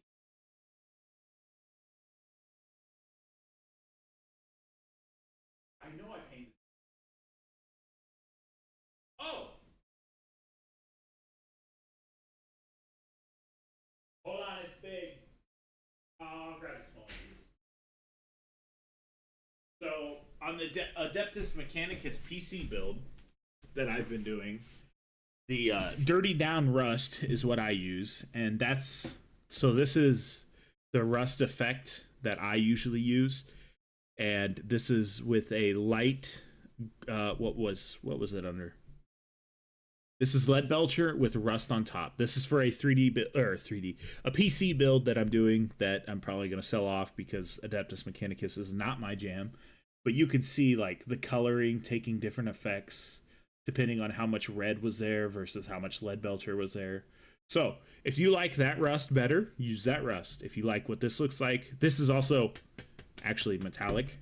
I know I painted. Oh! Hold on, it's big. I'll grab a small piece. So, on the Adeptus Mechanicus PC build that I've been doing, the Dirty Down Rust is what I use, and so this is the rust effect that I usually use, and this is with a light, what was it under? This is Lead Belcher with rust on top. This is for a a PC build that I'm doing that I'm probably going to sell off because Adeptus Mechanicus is not my jam. But you can see like the coloring taking different effects depending on how much red was there versus how much Lead Belcher was there. So if you like that rust better, use that rust. If you like what this looks like, this is also actually metallic.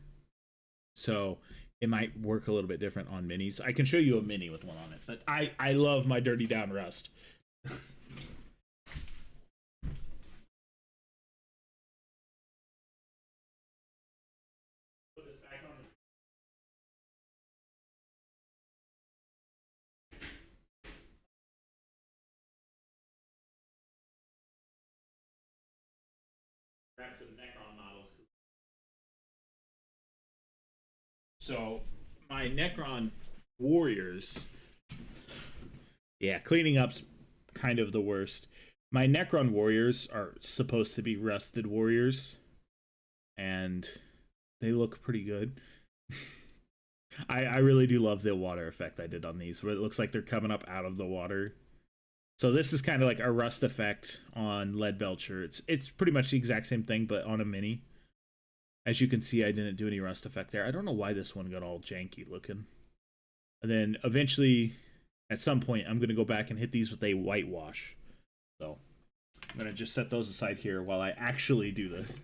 So it might work a little bit different on minis. I can show you a mini with one on it, but I love my Dirty Down Rust. Put this back on. Grab some Necron models. So, my Necron warriors, yeah, cleaning up's kind of the worst. My Necron warriors are supposed to be rusted warriors, and they look pretty good. I really do love the water effect I did on these, where it looks like they're coming up out of the water. So this is kind of like a rust effect on Lead Belcher. It's pretty much the exact same thing, but on a mini. As you can see, I didn't do any rust effect there. I don't know why this one got all janky looking. And then eventually, at some point, I'm going to go back and hit these with a whitewash. So I'm going to just set those aside here while I actually do this.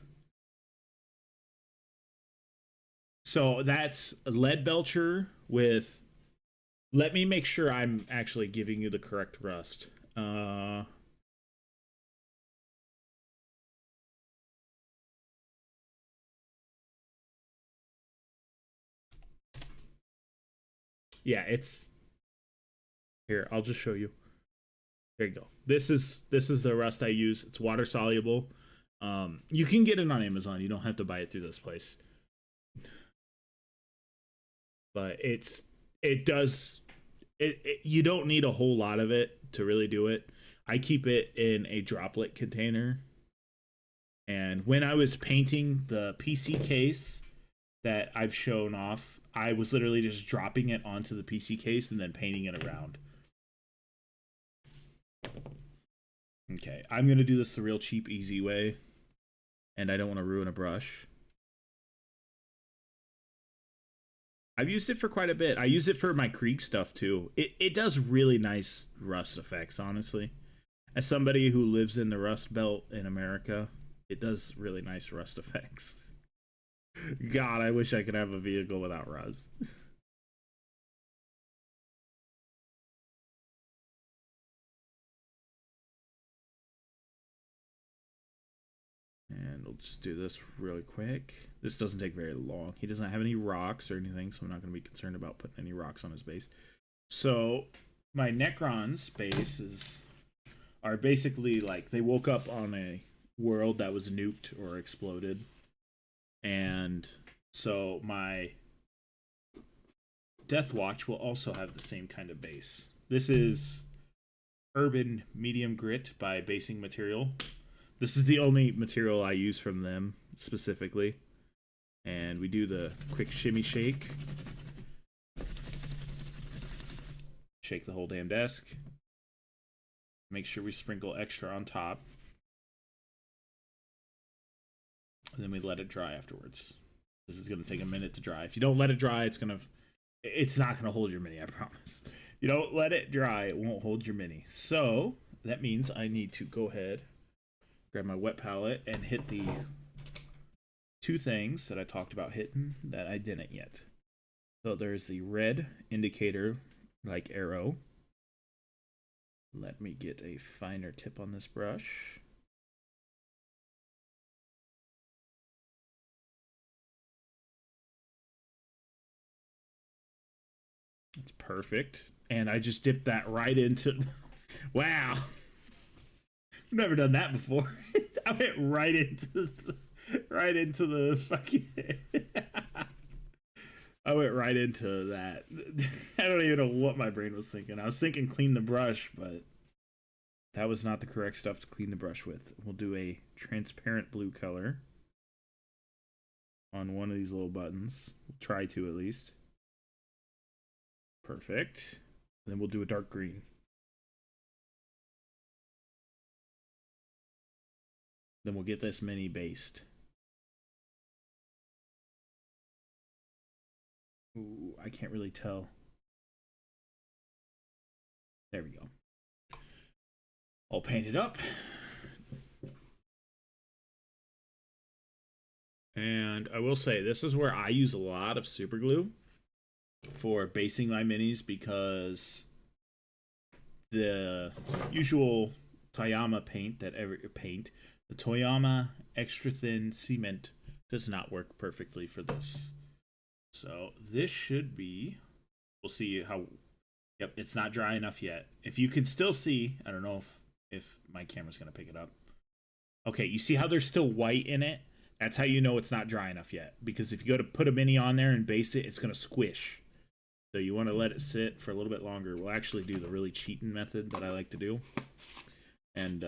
So that's Lead Belcher with... Let me make sure I'm actually giving you the correct rust. Yeah, it's here. I'll just show you. There you go. This is the rust I use. It's water soluble. You can get it on Amazon. You don't have to buy it through this place. But it You don't need a whole lot of it to really do it. I keep it in a droplet container. And when I was painting the PC case that I've shown off, I was literally just dropping it onto the PC case and then painting it around. Okay, I'm going to do this the real cheap, easy way. And I don't want to ruin a brush. I've used it for quite a bit. I use it for my Krieg stuff too. It does really nice rust effects, honestly. As somebody who lives in the Rust Belt in America, it does really nice rust effects. God, I wish I could have a vehicle without rust. And we'll just do this really quick. This doesn't take very long. He doesn't have any rocks or anything, so I'm not going to be concerned about putting any rocks on his base. So my Necron's bases are basically like they woke up on a world that was nuked or exploded. And so my Deathwatch will also have the same kind of base. This is Urban Medium Grit by Basing Material. This is the only material I use from them specifically. And we do the quick shimmy shake. Shake the whole damn desk. Make sure we sprinkle extra on top. And then we let it dry afterwards. This is going to take a minute to dry. If you don't let it dry, it's not going to hold your mini, I promise. You don't let it dry, it won't hold your mini. So that means I need to go ahead, grab my wet palette, and hit the two things that I talked about hitting that I didn't yet. So there's the red indicator, like arrow. Let me get a finer tip on this brush. That's perfect. And I just dipped that right into... Wow. I've never done that before. I went right into the fucking... I went right into that. I don't even know what my brain was thinking. I was thinking clean the brush, but that was not the correct stuff to clean the brush with. We'll do a transparent blue color on one of these little buttons. We'll try to at least. Perfect. Then we'll do a dark green. Then we'll get this mini based. Ooh, I can't really tell. There we go. All painted up. And I will say, this is where I use a lot of super glue for basing my minis, because the usual Toyama paint the Toyama extra thin cement does not work perfectly for this. So this should be, we'll see how, yep, it's not dry enough yet. If you can still see, I don't know if my camera's going to pick it up. Okay, you see how there's still white in it? That's how you know it's not dry enough yet. Because if you go to put a mini on there and base it, it's going to squish. So you want to let it sit for a little bit longer. We'll actually do the really cheating method that I like to do. And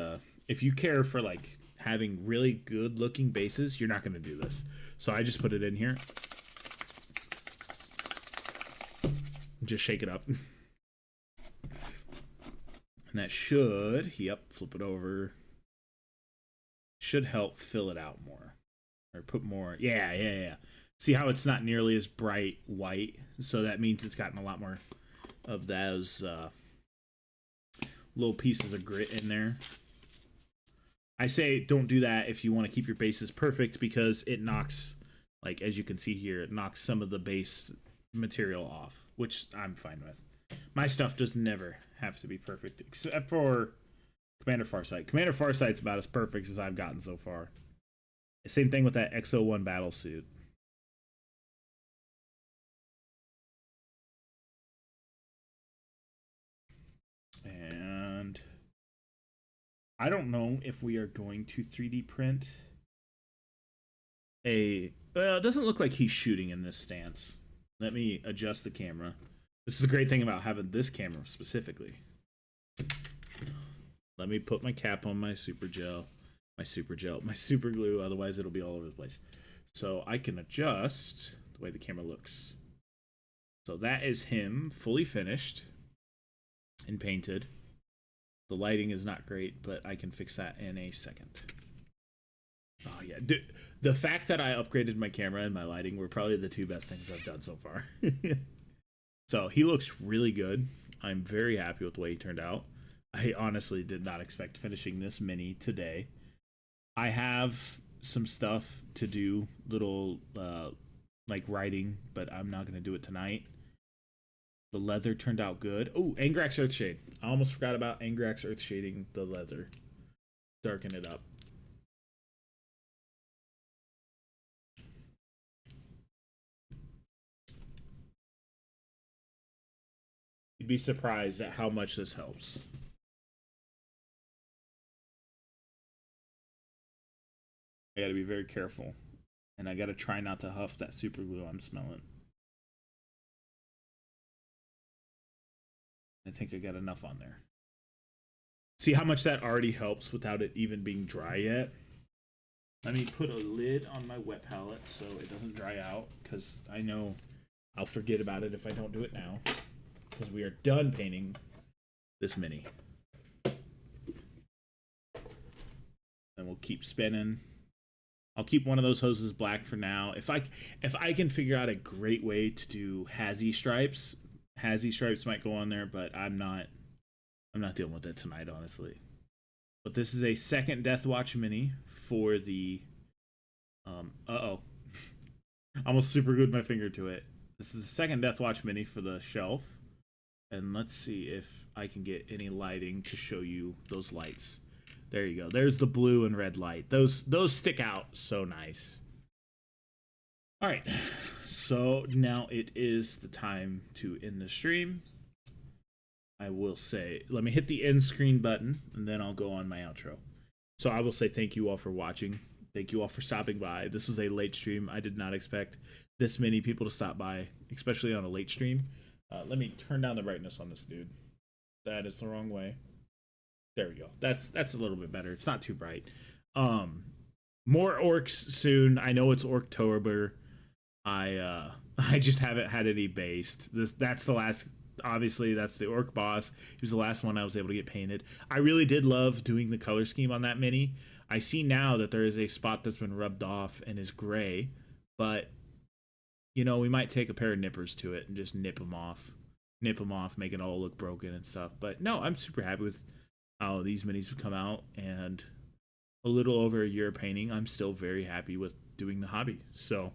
if you care for like having really good looking bases, you're not going to do this. So I just put it in here. Just shake it up. And that should, yep, flip it over. Should help fill it out more. Or put more, yeah. See how it's not nearly as bright white? So that means it's gotten a lot more of those little pieces of grit in there. I say don't do that if you want to keep your bases perfect, because it knocks, like as you can see here, it knocks some of the base material off, which I'm fine with. My stuff does never have to be perfect, except for Commander Farsight. Commander Farsight's about as perfect as I've gotten so far. Same thing with that X01 battle suit. And I don't know if we are going to 3D print a... Well, it doesn't look like he's shooting in this stance. Let me adjust the camera. This is the great thing about having this camera specifically. Let me put my cap on my super glue, otherwise it'll be all over the place. So I can adjust the way the camera looks. So that is him fully finished and painted. The lighting is not great, but I can fix that in a second. Oh yeah, the fact that I upgraded my camera and my lighting were probably the two best things I've done so far. So he looks really good. I'm very happy with the way he turned out. I honestly did not expect finishing this mini today. I have some stuff to do, little like writing, but I'm not going to do it tonight. The leather turned out good. Oh, Angrax Earthshade. I almost forgot about Angrax Earthshading the leather. Darken it up. You'd be surprised at how much this helps. I gotta be very careful. And I gotta try not to huff that super glue I'm smelling. I think I got enough on there. See how much that already helps without it even being dry yet? Let me put a lid on my wet palette so it doesn't dry out, because I know I'll forget about it if I don't do it now. Because we are done painting this mini. And we'll keep spinning. I'll keep one of those hoses black for now. If I can figure out a great way to do hazy stripes might go on there, but I'm not dealing with it tonight, honestly. But this is a second Deathwatch mini for the almost super glued my finger to it. This is the second Deathwatch mini for the shelf. And let's see if I can get any lighting to show you those lights. There you go. There's the blue and red light. Those stick out so nice. All right. So now it is the time to end the stream. I will say, let me hit the end screen button and then I'll go on my outro. So I will say thank you all for watching. Thank you all for stopping by. This was a late stream. I did not expect this many people to stop by, especially on a late stream. Let me turn down the brightness on this dude. That is the wrong way. There we go. That's a little bit better. It's not too bright. More orcs soon. I know it's Orktober. I just haven't had any based. That's the last. Obviously, that's the orc boss. He was the last one I was able to get painted. I really did love doing the color scheme on that mini. I see now that there is a spot that's been rubbed off and is gray, but you know, we might take a pair of nippers to it and just nip them off, make it all look broken and stuff. But no, I'm super happy with how these minis have come out, and a little over a year of painting, I'm still very happy with doing the hobby. So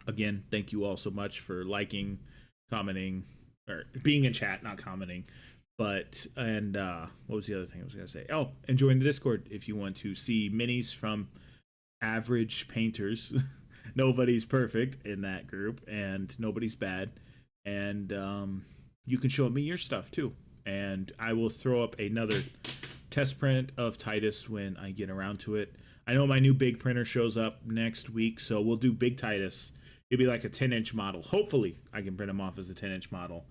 again, thank you all so much for liking, commenting, or being in chat, not commenting. But, and what was the other thing I was going to say? Oh, and join the Discord if you want to see minis from average painters. Nobody's perfect in that group, and nobody's bad. And you can show me your stuff too. And I will throw up another test print of Titus when I get around to it. I know my new big printer shows up next week, so we'll do big Titus. It'll be like a 10-inch model. Hopefully, I can print them off as a 10-inch model.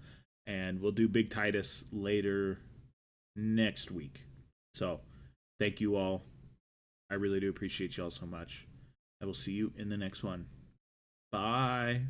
And we'll do big Titus later next week. So, thank you all. I really do appreciate y'all so much. I will see you in the next one. Bye.